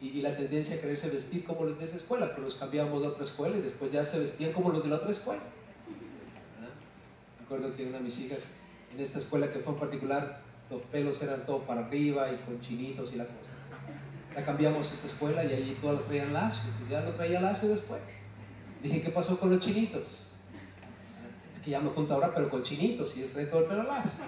y la tendencia a quererse vestir como los de esa escuela, pero los cambiamos de otra escuela y después ya se vestían como los de la otra escuela. ¿Ah? Recuerdo que una de mis hijas, en esta escuela que fue en particular, los pelos eran todo para arriba y con chinitos y la cosa. La cambiamos a esta escuela y allí todas los traían lacio, y ya lo traía lacio después. Dije, ¿qué pasó con los chinitos? Que ya me junto ahora, pero con chinitos, y es de todo el pelo lacio.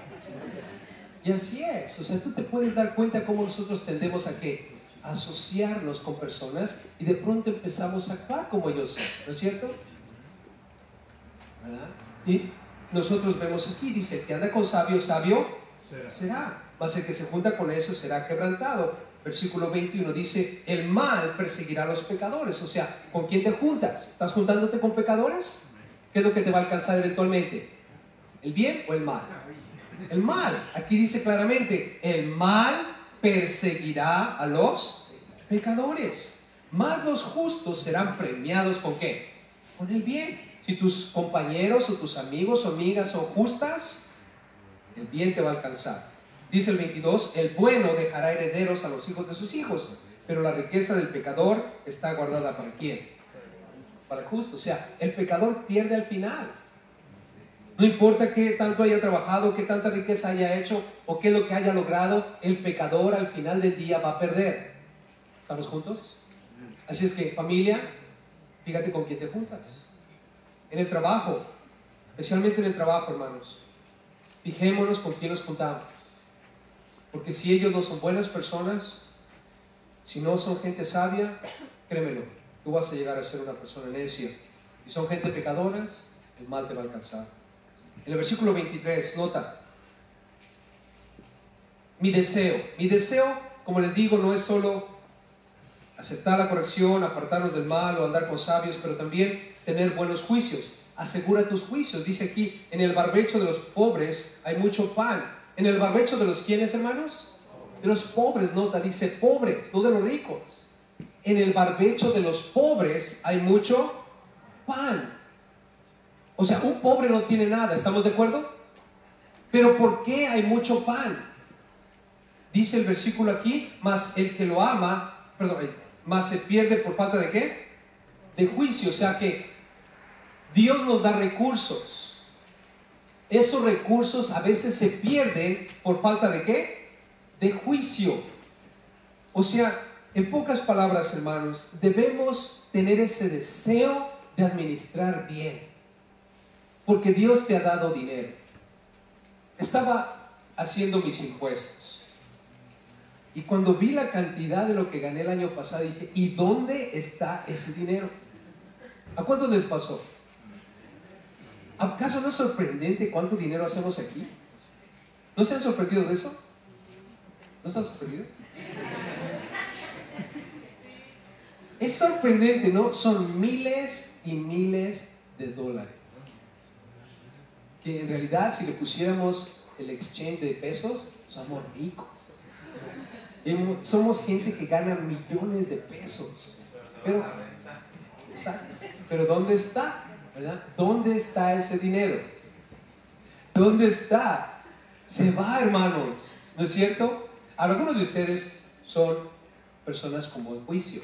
Y así es. O sea, tú te puedes dar cuenta cómo nosotros tendemos a ¿qué? A asociarnos con personas y de pronto empezamos a actuar como ellos son, ¿no es cierto? ¿Verdad? Y nosotros vemos aquí, dice, que anda con sabio, sabio será. Mas el que se junta con eso será quebrantado. Versículo 21 dice, el mal perseguirá a los pecadores. O sea, ¿con quién te juntas? ¿Estás juntándote con pecadores? ¿Qué es lo que te va a alcanzar eventualmente? ¿El bien o el mal? El mal. Aquí dice claramente, el mal perseguirá a los pecadores. Mas los justos serán premiados ¿con qué? Con el bien. Si tus compañeros o tus amigos o amigas son justas, el bien te va a alcanzar. Dice el 22, el bueno dejará herederos a los hijos de sus hijos, pero la riqueza del pecador está guardada ¿para quién? Para el justo. O sea, el pecador pierde al final. No importa qué tanto haya trabajado, qué tanta riqueza haya hecho o qué es lo que haya logrado, el pecador al final del día va a perder. ¿Estamos juntos? Así es que, familia, fíjate con quién te juntas. En el trabajo, especialmente en el trabajo, hermanos, fijémonos con quién nos juntamos. Porque si ellos no son buenas personas, Si no son gente sabia, créemelo, tú vas a llegar a ser una persona necia. Si son gente pecadoras, el mal te va a alcanzar. En el versículo 23, nota, mi deseo, como les digo, no es solo aceptar la corrección, apartarnos del mal o andar con sabios, pero también tener buenos juicios. Asegura tus juicios. Dice aquí, en el barbecho de los pobres hay mucho pan. ¿En el barbecho de los quiénes, hermanos? De los pobres, nota, dice pobres, no de los ricos. En el barbecho de los pobres hay mucho pan. O sea, un pobre no tiene nada, ¿estamos de acuerdo? Pero ¿por qué hay mucho pan? Dice el versículo aquí, mas el que lo ama, más se pierde por falta de ¿qué? De juicio. O sea que Dios nos da recursos. Esos recursos a veces se pierden por falta de ¿qué? De juicio. O sea, en pocas palabras, hermanos, debemos tener ese deseo de administrar bien, porque Dios te ha dado dinero. Estaba haciendo mis impuestos y cuando vi la cantidad de lo que gané el año pasado, dije, ¿y dónde está ese dinero? ¿A cuánto les pasó? ¿Acaso no es sorprendente cuánto dinero hacemos aquí? ¿No se han sorprendido de eso? ¿No se han sorprendido? Es sorprendente, ¿no? Son miles y miles de dólares. Que en realidad, si le pusiéramos el exchange de pesos, somos ricos. Somos gente que gana millones de pesos. Pero, exacto. Pero ¿dónde está? ¿Verdad? ¿Dónde está ese dinero? ¿Dónde está? Se va, hermanos. ¿No es cierto? Algunos de ustedes son personas con buen juicio.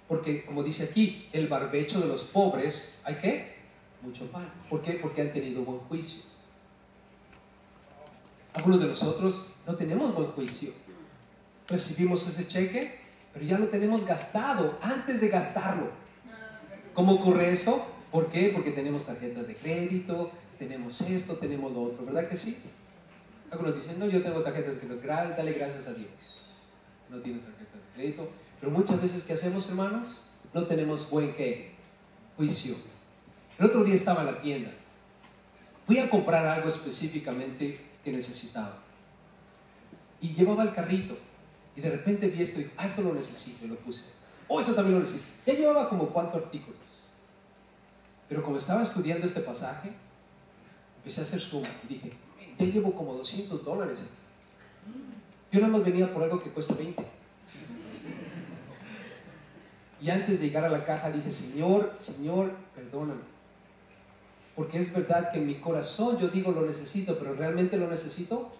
Porque, como dice aquí, el barbecho de los pobres, ¿hay qué? Mucho pan. ¿Por qué? Porque han tenido buen juicio. Algunos de nosotros no tenemos buen juicio. Recibimos ese cheque, pero ya lo tenemos gastado antes de gastarlo. ¿Cómo ocurre eso? ¿Por qué? Porque tenemos tarjetas de crédito, tenemos esto, tenemos lo otro, ¿verdad que sí? Algunos dicen, no, yo tengo tarjetas de crédito, dale gracias a Dios. No tienes tarjetas de crédito. Pero muchas veces, ¿qué hacemos, hermanos? No tenemos buen ¿qué? Juicio. El otro día estaba en la tienda. Fui a comprar algo específicamente que necesitaba. Y llevaba el carrito. Y de repente vi esto y dije, esto lo necesito. Y lo puse. Esto también lo necesito. Ya llevaba como 4 artículos. Pero como estaba estudiando este pasaje, empecé a hacer suma. Y dije, ya llevo como $200. Yo nada más venía por algo que cuesta 20. Y antes de llegar a la caja dije, Señor, perdóname. Porque es verdad que en mi corazón yo digo lo necesito, pero ¿realmente lo necesito?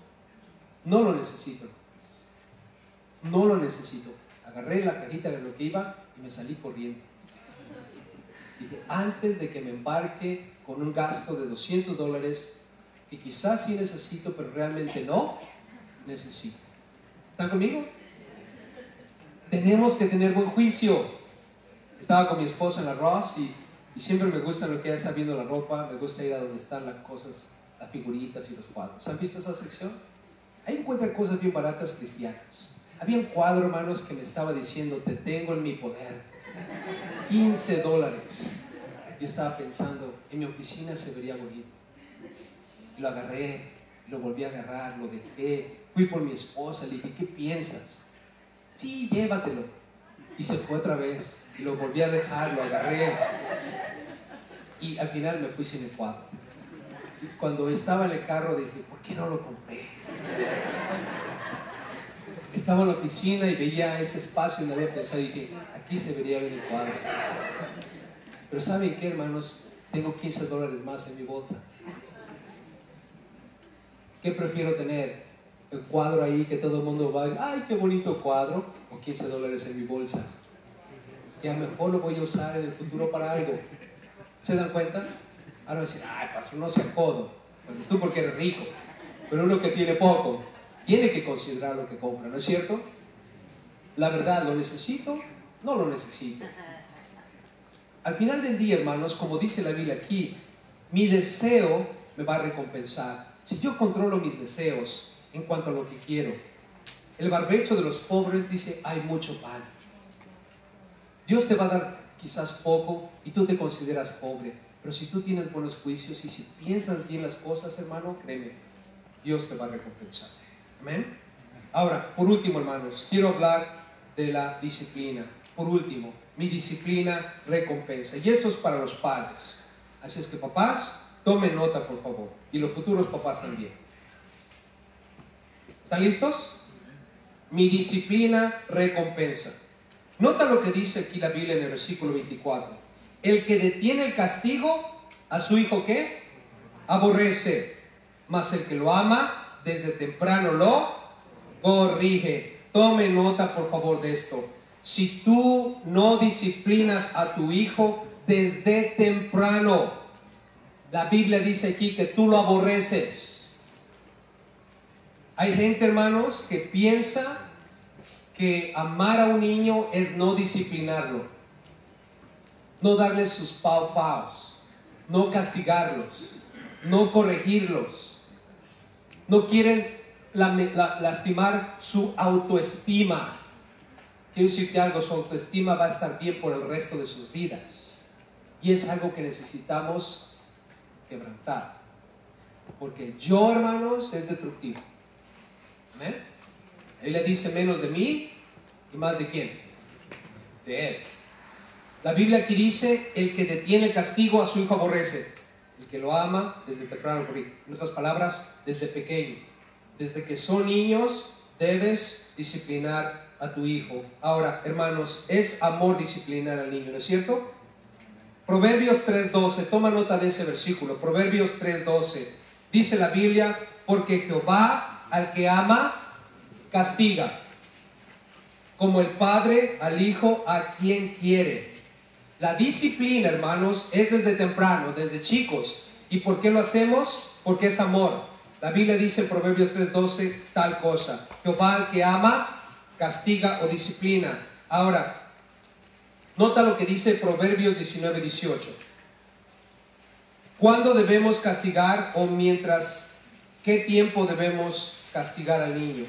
No lo necesito. No lo necesito. Agarré la cajita de lo que iba y me salí corriendo. Dije, antes de que me embarque con un gasto de $200, que quizás sí necesito, pero realmente no necesito. ¿Están conmigo? Tenemos que tener buen juicio. Estaba con mi esposa en la Ross y siempre me gusta lo que ella está viendo la ropa, me gusta ir a donde están las cosas, las figuritas y los cuadros. ¿Han visto esa sección? Ahí encuentran cosas bien baratas cristianas. Había un cuadro, hermanos, que me estaba diciendo, te tengo en mi poder. $15. Yo estaba pensando, en mi oficina se vería bonito. Y lo agarré, lo volví a agarrar, lo dejé, fui por mi esposa, le dije, ¿qué piensas? Sí, llévatelo. Y se fue otra vez. Y lo volví a dejar, lo agarré. Y al final me fui sin el cuadro. Y cuando estaba en el carro dije, ¿por qué no lo compré? Estaba en la oficina y veía ese espacio donde había pensado y dije, aquí se vería bien el cuadro. Pero ¿saben qué, hermanos? Tengo $15 más en mi bolsa. ¿Qué prefiero tener? El cuadro ahí que todo el mundo va a decir, ¡ay, qué bonito cuadro! O $15 en mi bolsa. Que a lo mejor lo voy a usar en el futuro para algo. ¿Se dan cuenta? Ahora decir, ¡ay, pastor, no sea codo! Bueno, tú porque eres rico. Pero uno que tiene poco, tiene que considerar lo que compra, ¿no es cierto? La verdad, ¿lo necesito? No lo necesito. Al final del día, hermanos, como dice la Biblia aquí, mi deseo me va a recompensar. Si yo controlo mis deseos en cuanto a lo que quiero, el barbecho de los pobres, dice, hay mucho pan. Dios te va a dar quizás poco y tú te consideras pobre, pero si tú tienes buenos juicios y si piensas bien las cosas, hermano, créeme, Dios te va a recompensar. Amén. Ahora, por último, hermanos, quiero hablar de la disciplina. Por último, mi disciplina recompensa. Y esto es para los padres. Así es que, papás, tomen nota, por favor. Y los futuros papás también. ¿Están listos? Mi disciplina recompensa. Nota lo que dice aquí la Biblia en el versículo 24. El que detiene el castigo, ¿a su hijo qué? Aborrece. Mas el que lo ama, desde temprano lo corrige. Tome nota, por favor, de esto. Si tú no disciplinas a tu hijo desde temprano, la Biblia dice aquí que tú lo aborreces. Hay gente, hermanos, que piensa que amar a un niño es no disciplinarlo, no darles sus paus, no castigarlos, no corregirlos. No quieren lastimar su autoestima. Quiero decirte algo, su autoestima va a estar bien por el resto de sus vidas. Y es algo que necesitamos quebrantar. Porque el yo, hermanos, es destructivo. ¿Amén? Él le dice menos de mí y más de quién. De él. La Biblia aquí dice, el que detiene el castigo a su hijo aborrece. El que lo ama desde temprano. En otras palabras, desde pequeño. Desde que son niños, debes disciplinar a tu hijo. Ahora, hermanos, es amor disciplinar al niño, ¿no es cierto? Proverbios 3:12, toma nota de ese versículo. Proverbios 3:12, dice la Biblia, porque Jehová al que ama, castiga, como el padre al hijo a quien quiere. La disciplina, hermanos, es desde temprano, desde chicos. ¿Y por qué lo hacemos? Porque es amor. La Biblia dice en Proverbios 3:12 tal cosa. Jehová al que ama, castiga o disciplina. Ahora, nota lo que dice Proverbios 19:18. ¿Cuándo debemos castigar o mientras qué tiempo debemos castigar al niño?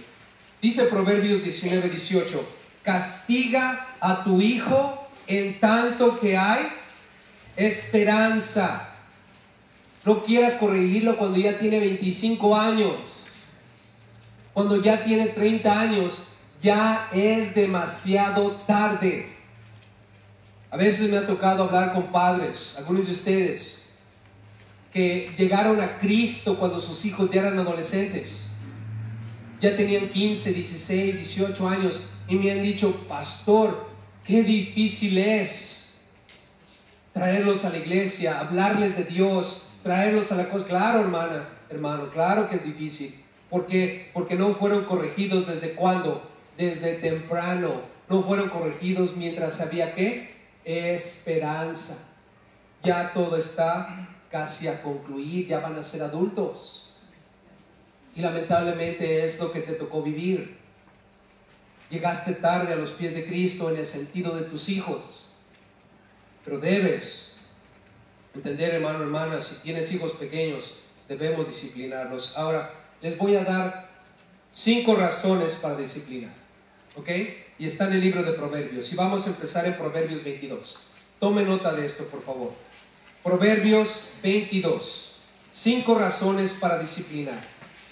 Dice Proverbios 19:18, castiga a tu hijo en tanto que hay esperanza. No quieras corregirlo cuando ya tiene 25 años, cuando ya tiene 30 años, ya es demasiado tarde. A veces me ha tocado hablar con padres, algunos de ustedes, que llegaron a Cristo cuando sus hijos ya eran adolescentes. Ya tenían 15, 16, 18 años y me han dicho, pastor, qué difícil es traerlos a la iglesia, hablarles de Dios, traerlos a la cosa. Claro, hermano, claro que es difícil. ¿Por qué? Porque no fueron corregidos desde cuándo, desde temprano. No fueron corregidos mientras había ¿qué? Esperanza. Ya todo está casi a concluir, ya van a ser adultos. Y lamentablemente es lo que te tocó vivir. Llegaste tarde a los pies de Cristo en el sentido de tus hijos. Pero debes entender, hermano, hermana, si tienes hijos pequeños, debemos disciplinarlos. Ahora, les voy a dar 5 razones para disciplinar. ¿Ok? Y está en el libro de Proverbios. Y vamos a empezar en Proverbios 22. Tome nota de esto, por favor. Proverbios 22. 5 razones para disciplinar.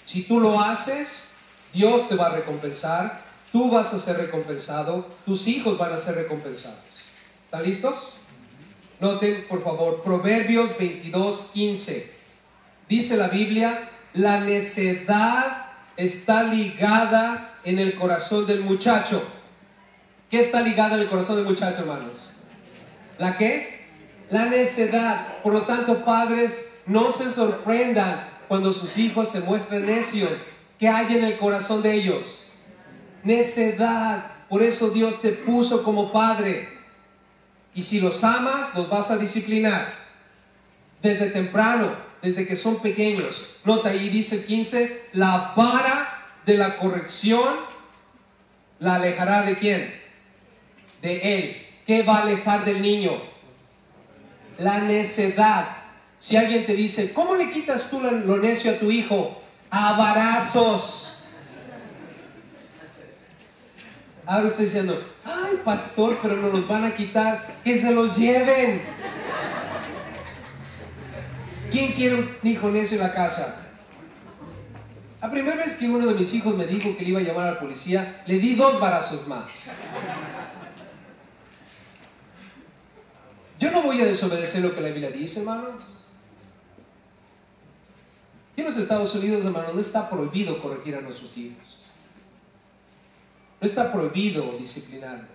Si tú lo haces, Dios te va a recompensar, tú vas a ser recompensado, tus hijos van a ser recompensados. ¿Están listos? Noten, por favor, Proverbios 22:15. Dice la Biblia, la necedad está ligada en el corazón del muchacho. ¿Qué está ligada en el corazón del muchacho, hermanos? ¿La qué? La necedad. Por lo tanto, padres, no se sorprendan cuando sus hijos se muestran necios. ¿Qué hay en el corazón de ellos? Necedad. Por eso Dios te puso como padre. Y si los amas, los vas a disciplinar desde temprano, desde que son pequeños. Nota ahí, dice el 15, la vara de la corrección la alejará ¿de quién? De él. ¿Qué va a alejar del niño? La necedad. Si alguien te dice, ¿cómo le quitas tú lo necio a tu hijo? A varazos. Ahora está diciendo, ay, pastor, pero nos los van a quitar. Que se los lleven. ¿Quién quiere un hijo necio en la casa? La primera vez que uno de mis hijos me dijo que le iba a llamar a la policía, le di 2 varazos más. Yo no voy a desobedecer lo que la Biblia dice, hermanos. Y en los Estados Unidos, hermanos, no está prohibido corregir a nuestros hijos. No está prohibido disciplinarlos.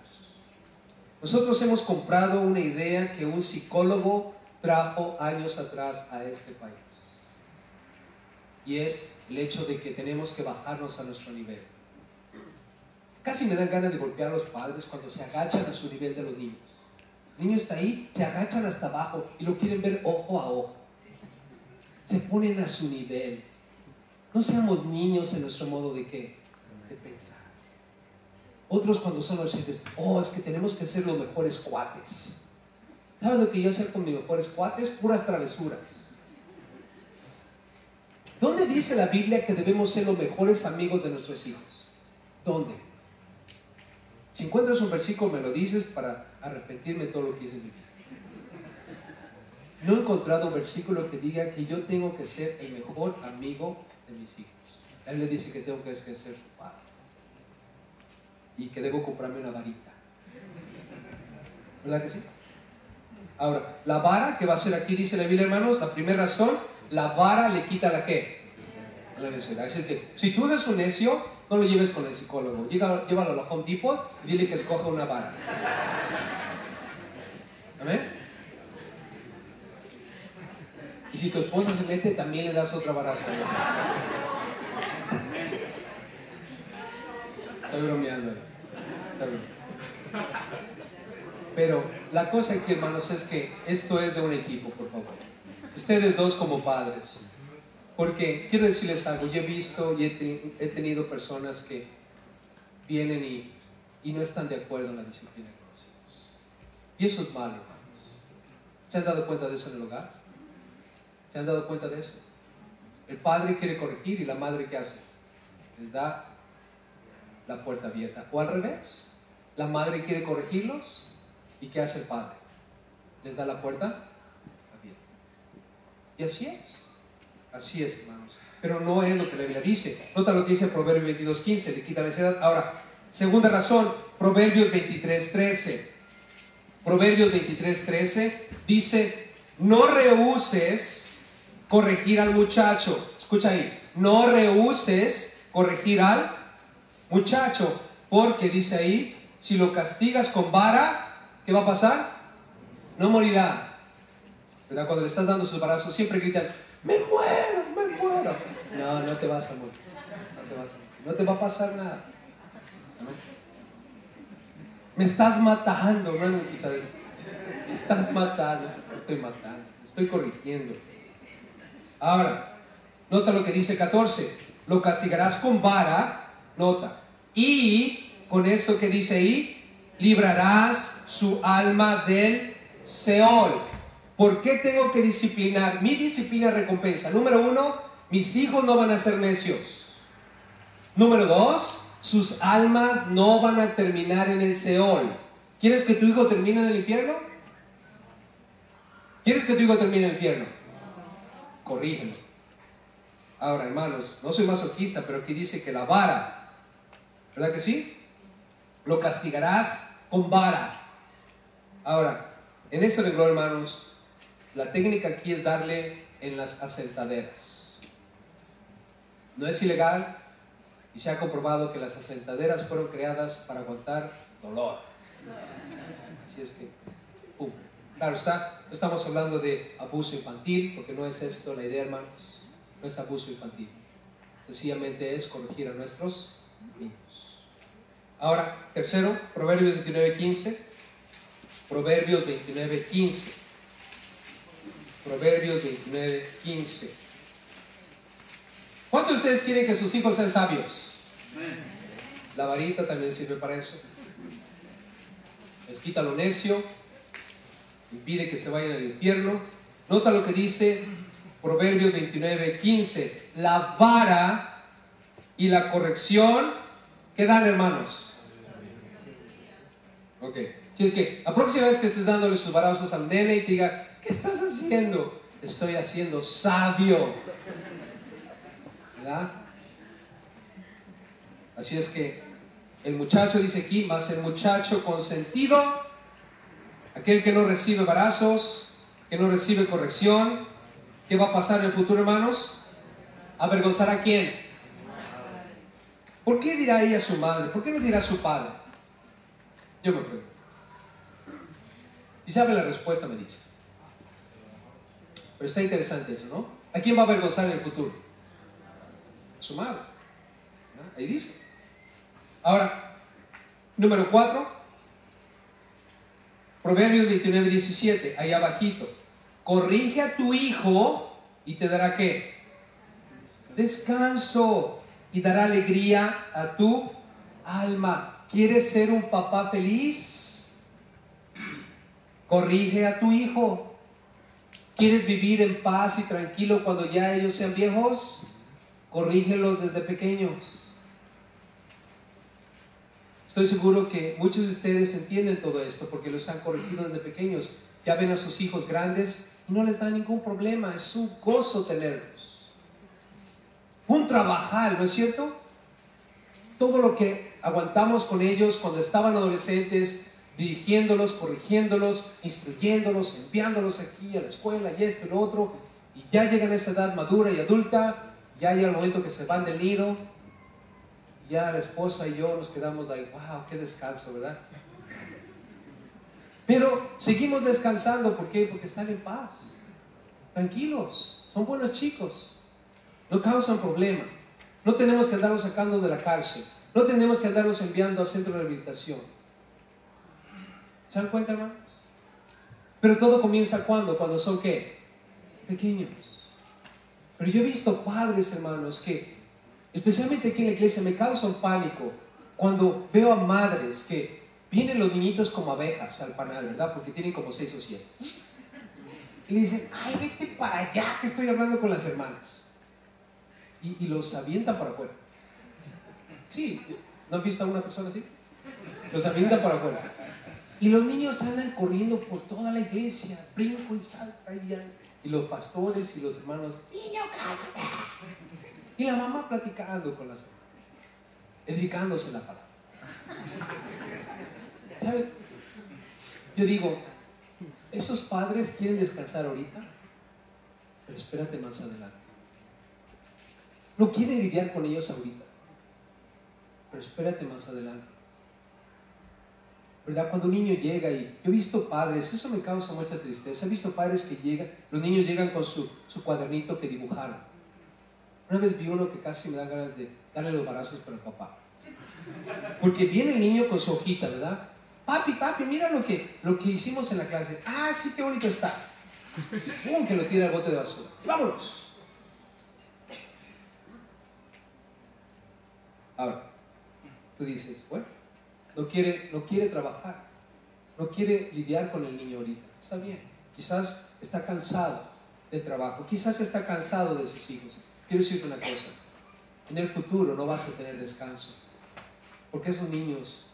Nosotros hemos comprado una idea que un psicólogo trajo años atrás a este país. Y es el hecho de que tenemos que bajarnos a nuestro nivel. Casi me dan ganas de golpear a los padres cuando se agachan a su nivel de los niños. El niño está ahí, se agachan hasta abajo y lo quieren ver ojo a ojo. Se ponen a su nivel. No seamos niños en nuestro modo de ¿qué? De pensar. Otros cuando son adolescentes, es que tenemos que ser los mejores cuates. ¿Sabes lo que yo hacer con mis mejores cuates? Puras travesuras. ¿Dónde dice la Biblia que debemos ser los mejores amigos de nuestros hijos? ¿Dónde? Si encuentras un versículo me lo dices para arrepentirme de todo lo que hice en mi vida. No he encontrado un versículo que diga que yo tengo que ser el mejor amigo de mis hijos. Él le dice que tengo que ser su padre y que debo comprarme una varita. ¿Verdad que sí? Ahora, la vara que va a ser aquí, dice la Biblia, hermanos, la primera razón, la vara le quita la ¿qué? La necedad. Es que si tú eres un necio, no lo lleves con el psicólogo. Llévalo a la Home Depot y dile que escoja una vara. ¿Amén? Y si tu esposa se mete, también le das otra vara. Estoy bromeando. Está bien. Pero la cosa aquí, hermanos, es que esto es de un equipo, por favor. Ustedes dos como padres. Porque quiero decirles algo, yo he visto y he tenido personas que vienen y no están de acuerdo en la disciplina con los hijos. Y eso es malo, hermanos. ¿Se han dado cuenta de eso en el hogar? ¿Se han dado cuenta de eso? El padre quiere corregir y la madre ¿qué hace? Les da la puerta abierta. O al revés, la madre quiere corregirlos y ¿qué hace el padre? Les da la puerta abierta. Y así es, hermanos. Pero no es lo que la Biblia dice. Nota lo que dice Proverbios 22:15, le quita la necedad. Ahora, segunda razón, Proverbios 23:13. Proverbios 23:13 dice, no rehuses corregir al muchacho. Escucha ahí, no rehuses corregir al muchacho, porque dice ahí, si lo castigas con vara, ¿qué va a pasar? No morirá. ¿Verdad? Cuando le estás dando sus varazos siempre gritan, ¡me muero, me muero! No, no te vas a morir. No te va a pasar nada. Me estás matando, no han escuchado eso. Me estás matando, estoy corrigiendo. Ahora, nota lo que dice 14. Lo castigarás con vara, nota. Y con eso que dice ahí, librarás su alma del Seol. ¿Por qué tengo que disciplinar? Mi disciplina recompensa. Número 1, mis hijos no van a ser necios. Número 2, sus almas no van a terminar en el Seol. ¿Quieres que tu hijo termine en el infierno? ¿Quieres que tu hijo termine en el infierno? Corrígelo. Ahora, hermanos, no soy masoquista, pero aquí dice que la vara, ¿verdad que sí? Lo castigarás con vara. Ahora, en este renglón, hermanos, la técnica aquí es darle en las asentaderas. No es ilegal y se ha comprobado que las asentaderas fueron creadas para aguantar dolor. Así es que, ¡pum! Claro está, no estamos hablando de abuso infantil, porque no es esto la idea, hermanos. No es abuso infantil. Sencillamente es corregir a nuestros niños. Ahora, tercero, Proverbios 29:15. Proverbios 29:15. Proverbios 29:15. ¿Cuántos de ustedes quieren que sus hijos sean sabios? La varita también sirve para eso. Les quita lo necio, impide que se vayan al infierno. Nota lo que dice Proverbios 29:15. La vara y la corrección, ¿qué dan, hermanos? Ok. Si es que la próxima vez que estés dándole sus barazos al nene y te diga, ¿qué estás haciendo? Estoy haciendo sabio. ¿Verdad? Así es que el muchacho dice aquí, más el muchacho consentido, aquel que no recibe barazos, que no recibe corrección, ¿qué va a pasar en el futuro, hermanos? ¿Avergonzar a quién? ¿Por qué dirá ella a su madre? ¿Por qué no dirá a su padre? Yo me pregunto. Si sabe la respuesta, me dice. Pero está interesante eso, ¿no? ¿A quién va a avergonzar en el futuro? A su madre. ¿No? Ahí dice. Ahora, número 4, Proverbios 29:17, ahí abajito. Corrige a tu hijo y te dará ¿qué? Descanso, y dará alegría a tu alma. ¿Quieres ser un papá feliz? Corrige a tu hijo. ¿Quieres vivir en paz y tranquilo cuando ya ellos sean viejos? Corrígelos desde pequeños. Estoy seguro que muchos de ustedes entienden todo esto porque los han corregido desde pequeños. Ya ven a sus hijos grandes y no les da ningún problema. Es un gozo tenerlos. Un trabajar, ¿no es cierto? Todo lo que aguantamos con ellos cuando estaban adolescentes, dirigiéndolos, corrigiéndolos, instruyéndolos, enviándolos aquí a la escuela y esto y lo otro, y ya llegan a esa edad madura y adulta, ya llega el momento que se van del nido, ya la esposa y yo nos quedamos like, wow, qué descanso, ¿verdad? Pero seguimos descansando, ¿por qué? Porque están en paz, tranquilos, son buenos chicos, no causan problema, no tenemos que andarlos sacando de la cárcel, no tenemos que andarlos enviando a centro de rehabilitación. ¿Se dan cuenta, hermano? Pero todo comienza ¿cuándo? Cuando son ¿qué? Pequeños. Pero yo he visto padres, hermanos, que especialmente aquí en la iglesia me causa un pánico cuando veo a madres que vienen los niñitos como abejas al panal, ¿verdad? Porque tienen como 6 o 7. Y le dicen, ay, vete para allá, que estoy hablando con las hermanas. Y los avientan para afuera. Sí, ¿no han visto a una persona así? Los avientan para afuera. Y los niños andan corriendo por toda la iglesia, brinco y salta y los pastores y los hermanos, niño, cállate. Y la mamá platicando con las hermanas, edificándose la palabra. ¿Saben? Yo digo, esos padres quieren descansar ahorita, pero espérate más adelante. No quieren lidiar con ellos ahorita, pero espérate más adelante. ¿Verdad? Cuando un niño llega y yo he visto padres, eso me causa mucha tristeza, he visto padres que llegan, los niños llegan con su cuadernito que dibujaron. Una vez vi uno que casi me da ganas de darle los barazos para el papá. Porque viene el niño con su hojita, ¿verdad? Papi, mira lo que hicimos en la clase. Ah, sí, qué bonito está. ¡Pum! Que lo tira al bote de basura. Y vámonos. Ahora, tú dices, bueno, no quiere trabajar, no quiere lidiar con el niño ahorita. Está bien, quizás está cansado del trabajo, quizás está cansado de sus hijos. Quiero decirte una cosa, en el futuro no vas a tener descanso, porque esos niños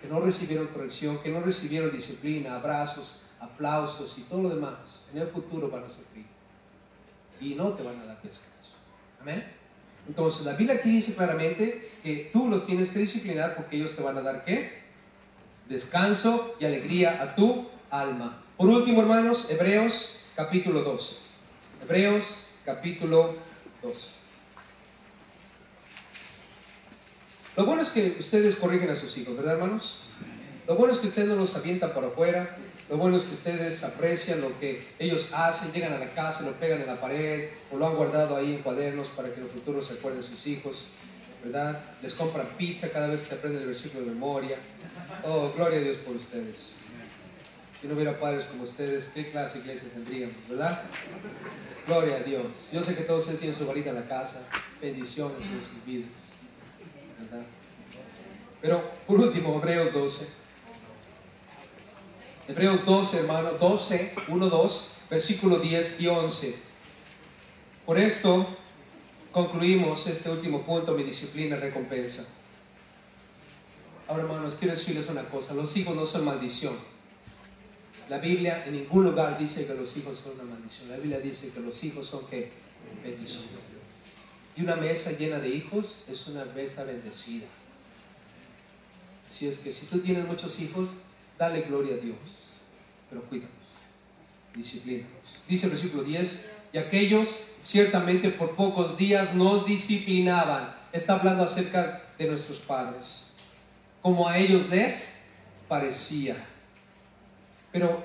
que no recibieron corrección, que no recibieron disciplina, abrazos, aplausos y todo lo demás, en el futuro van a sufrir y no te van a dar descanso. Amén. Entonces, la Biblia aquí dice claramente que tú los tienes que disciplinar porque ellos te van a dar ¿qué? Descanso y alegría a tu alma. Por último, hermanos, Hebreos capítulo 12. Hebreos capítulo 12. Lo bueno es que ustedes corrigen a sus hijos, ¿verdad, hermanos? Lo bueno es que ustedes no los avientan por afuera. Lo bueno es que ustedes aprecian lo que ellos hacen, llegan a la casa, lo pegan en la pared o lo han guardado ahí en cuadernos para que en el futuro se acuerden sus hijos, ¿verdad? Les compran pizza cada vez que se aprende el versículo de memoria. Oh, gloria a Dios por ustedes. Si no hubiera padres como ustedes, ¿qué clase de iglesia tendríamos, verdad? Gloria a Dios. Yo sé que todos ustedes tienen su varita en la casa. Bendiciones en sus vidas, ¿verdad? Pero por último, Hebreos 12. Hebreos 12, hermano, 12, 1, 2, versículo 10 y 11. Por esto concluimos este último punto, mi disciplina recompensa. Ahora, hermanos, quiero decirles una cosa. Los hijos no son maldición. La Biblia en ningún lugar dice que los hijos son una maldición. La Biblia dice que los hijos son ¿qué? Bendición. Y una mesa llena de hijos es una mesa bendecida. Así es que si tú tienes muchos hijos, dale gloria a Dios. Pero cuídalos, disciplínalos. Dice el versículo 10, y aquellos ciertamente por pocos días nos disciplinaban. Está hablando acerca de nuestros padres, como a ellos les parecía. Pero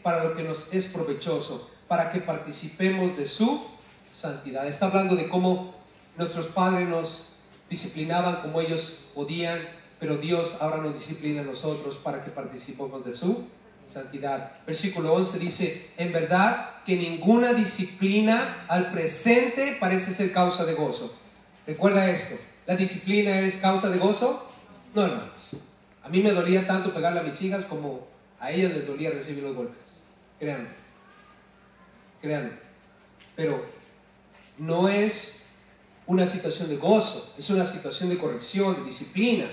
para lo que nos es provechoso, para que participemos de su santidad. Está hablando de cómo nuestros padres nos disciplinaban como ellos podían, pero Dios ahora nos disciplina a nosotros para que participemos de su santidad. Versículo 11 dice, en verdad que ninguna disciplina al presente parece ser causa de gozo. Recuerda esto, ¿la disciplina es causa de gozo? No, hermanos. A mí me dolía tanto pegarle a mis hijas como a ellas les dolía recibir los golpes. Créanme. Pero no es una situación de gozo, es una situación de corrección, de disciplina.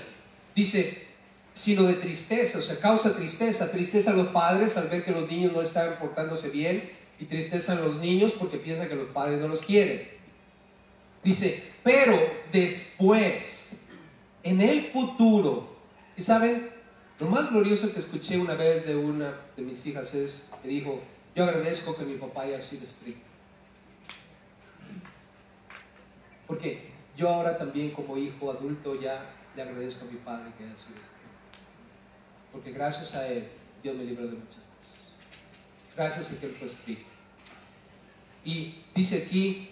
Dice, sino de tristeza, o sea, causa tristeza. Tristeza a los padres al ver que los niños no están portándose bien, y tristeza a los niños porque piensan que los padres no los quieren. Dice, pero después, en el futuro, y saben, lo más glorioso que escuché una vez de una de mis hijas es que dijo, yo agradezco que mi papá haya sido estricto. Porque yo ahora también como hijo adulto ya le agradezco a mi padre que haya sido estricto. Porque gracias a él, Dios me libró de muchas cosas. Gracias a que él fue estricto. Y dice aquí,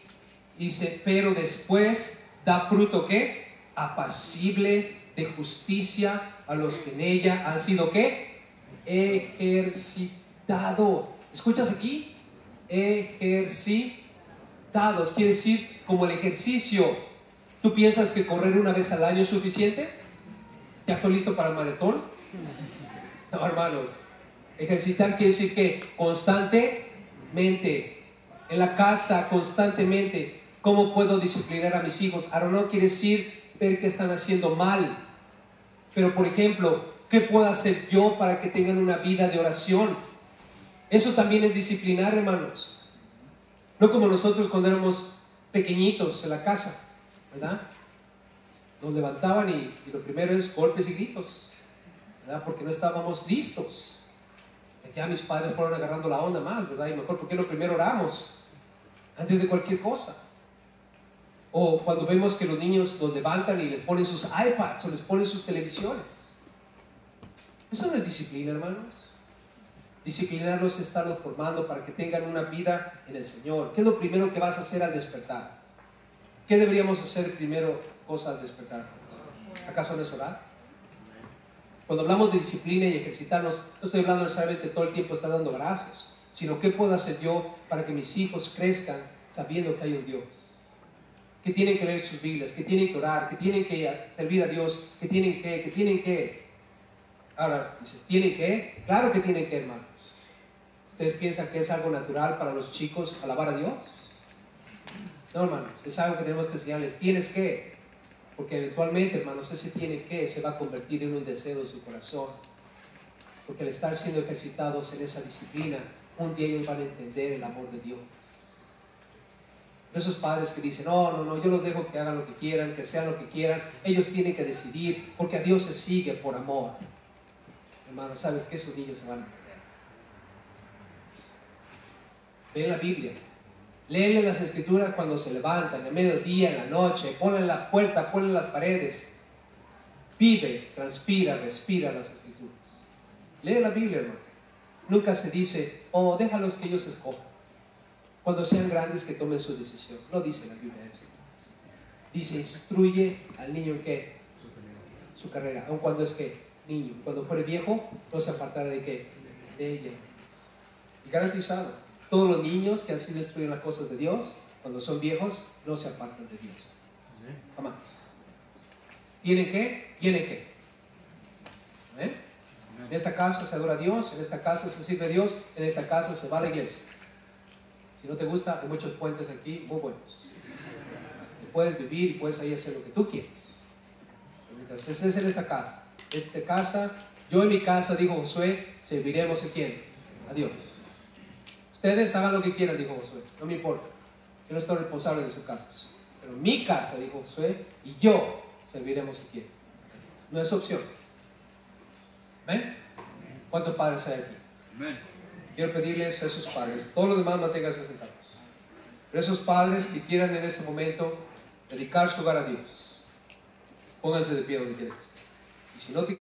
pero después da fruto ¿qué? Apacible de justicia a los que en ella han sido ¿qué? Ejercitados. ¿Escuchas aquí? Ejercitados. Quiere decir, como el ejercicio. ¿Tú piensas que correr una vez al año es suficiente? ¿Ya estoy listo para el maratón? No, hermanos. Ejercitar quiere decir que constantemente, en la casa, constantemente. ¿Cómo puedo disciplinar a mis hijos? Ahora no quiere decir ver que están haciendo mal. Pero, por ejemplo, ¿qué puedo hacer yo para que tengan una vida de oración? Eso también es disciplinar, hermanos. No como nosotros cuando éramos pequeñitos en la casa, ¿verdad? Nos levantaban y lo primero es golpes y gritos, ¿verdad? Porque no estábamos listos. Ya mis padres fueron agarrando la onda más, ¿verdad? Y mejor porque lo primero oramos antes de cualquier cosa. O cuando vemos que los niños los levantan y les ponen sus iPads o les ponen sus televisiones. Eso no es disciplina, hermanos. Disciplinarlos es estarlos formando para que tengan una vida en el Señor. ¿Qué es lo primero que vas a hacer al despertar? ¿Qué deberíamos hacer primero cosa al despertar? ¿Acaso no es orar? Cuando hablamos de disciplina y ejercitarnos, no estoy hablando necesariamente todo el tiempo estar dando brazos, sino qué puedo hacer yo para que mis hijos crezcan sabiendo que hay un Dios. Que tienen que leer sus Biblias, que tienen que orar, que tienen que servir a Dios, que tienen que. Ahora, dices, ¿tienen que? Claro que tienen que, hermanos. ¿Ustedes piensan que es algo natural para los chicos alabar a Dios? No, hermanos, es algo que tenemos que enseñarles. Tienes que, porque eventualmente, hermanos, ese tiene que se va a convertir en un deseo de su corazón. Porque al estar siendo ejercitados en esa disciplina, un día ellos van a entender el amor de Dios. Esos padres que dicen, no, yo los dejo que hagan lo que quieran, que sean lo que quieran, ellos tienen que decidir, porque a Dios se sigue por amor. Hermano, ¿sabes que esos niños se van a perder? Ven la Biblia, léele las Escrituras cuando se levantan, en mediodía, en la noche, ponle en la puerta, ponle en las paredes. Vive, transpira, respira las Escrituras. Lee la Biblia, hermano. Nunca se dice, déjalos que ellos escojan. Cuando sean grandes que tomen su decisión. No dice la Biblia eso. Dice, instruye al niño en qué? Su carrera. Aun cuando es que niño. Cuando fuere viejo, no se apartará de qué? De ella. Y garantizado, todos los niños que han sido instruidos en las cosas de Dios, cuando son viejos, no se apartan de Dios. Jamás. ¿Tienen qué? Tienen qué. ¿Eh? En esta casa se adora a Dios, en esta casa se sirve a Dios, en esta casa se va a la iglesia. Si no te gusta, hay muchos puentes aquí muy buenos. Puedes vivir y puedes ahí hacer lo que tú quieres. Entonces es en esta casa. esta casa, yo y mi casa, dijo Josué, serviremos a quién, a Dios. Ustedes hagan lo que quieran, dijo Josué, no me importa, yo no soy responsable de sus casas, pero mi casa, dijo Josué, y yo serviremos a quién, no es opción. ¿Ven? ¿Cuántos padres hay aquí? Amén. Quiero pedirles a esos padres, todos los demás manténganse sentados, pero esos padres que quieran en ese momento dedicar su hogar a Dios, pónganse de pie donde quieran estar. Y si no te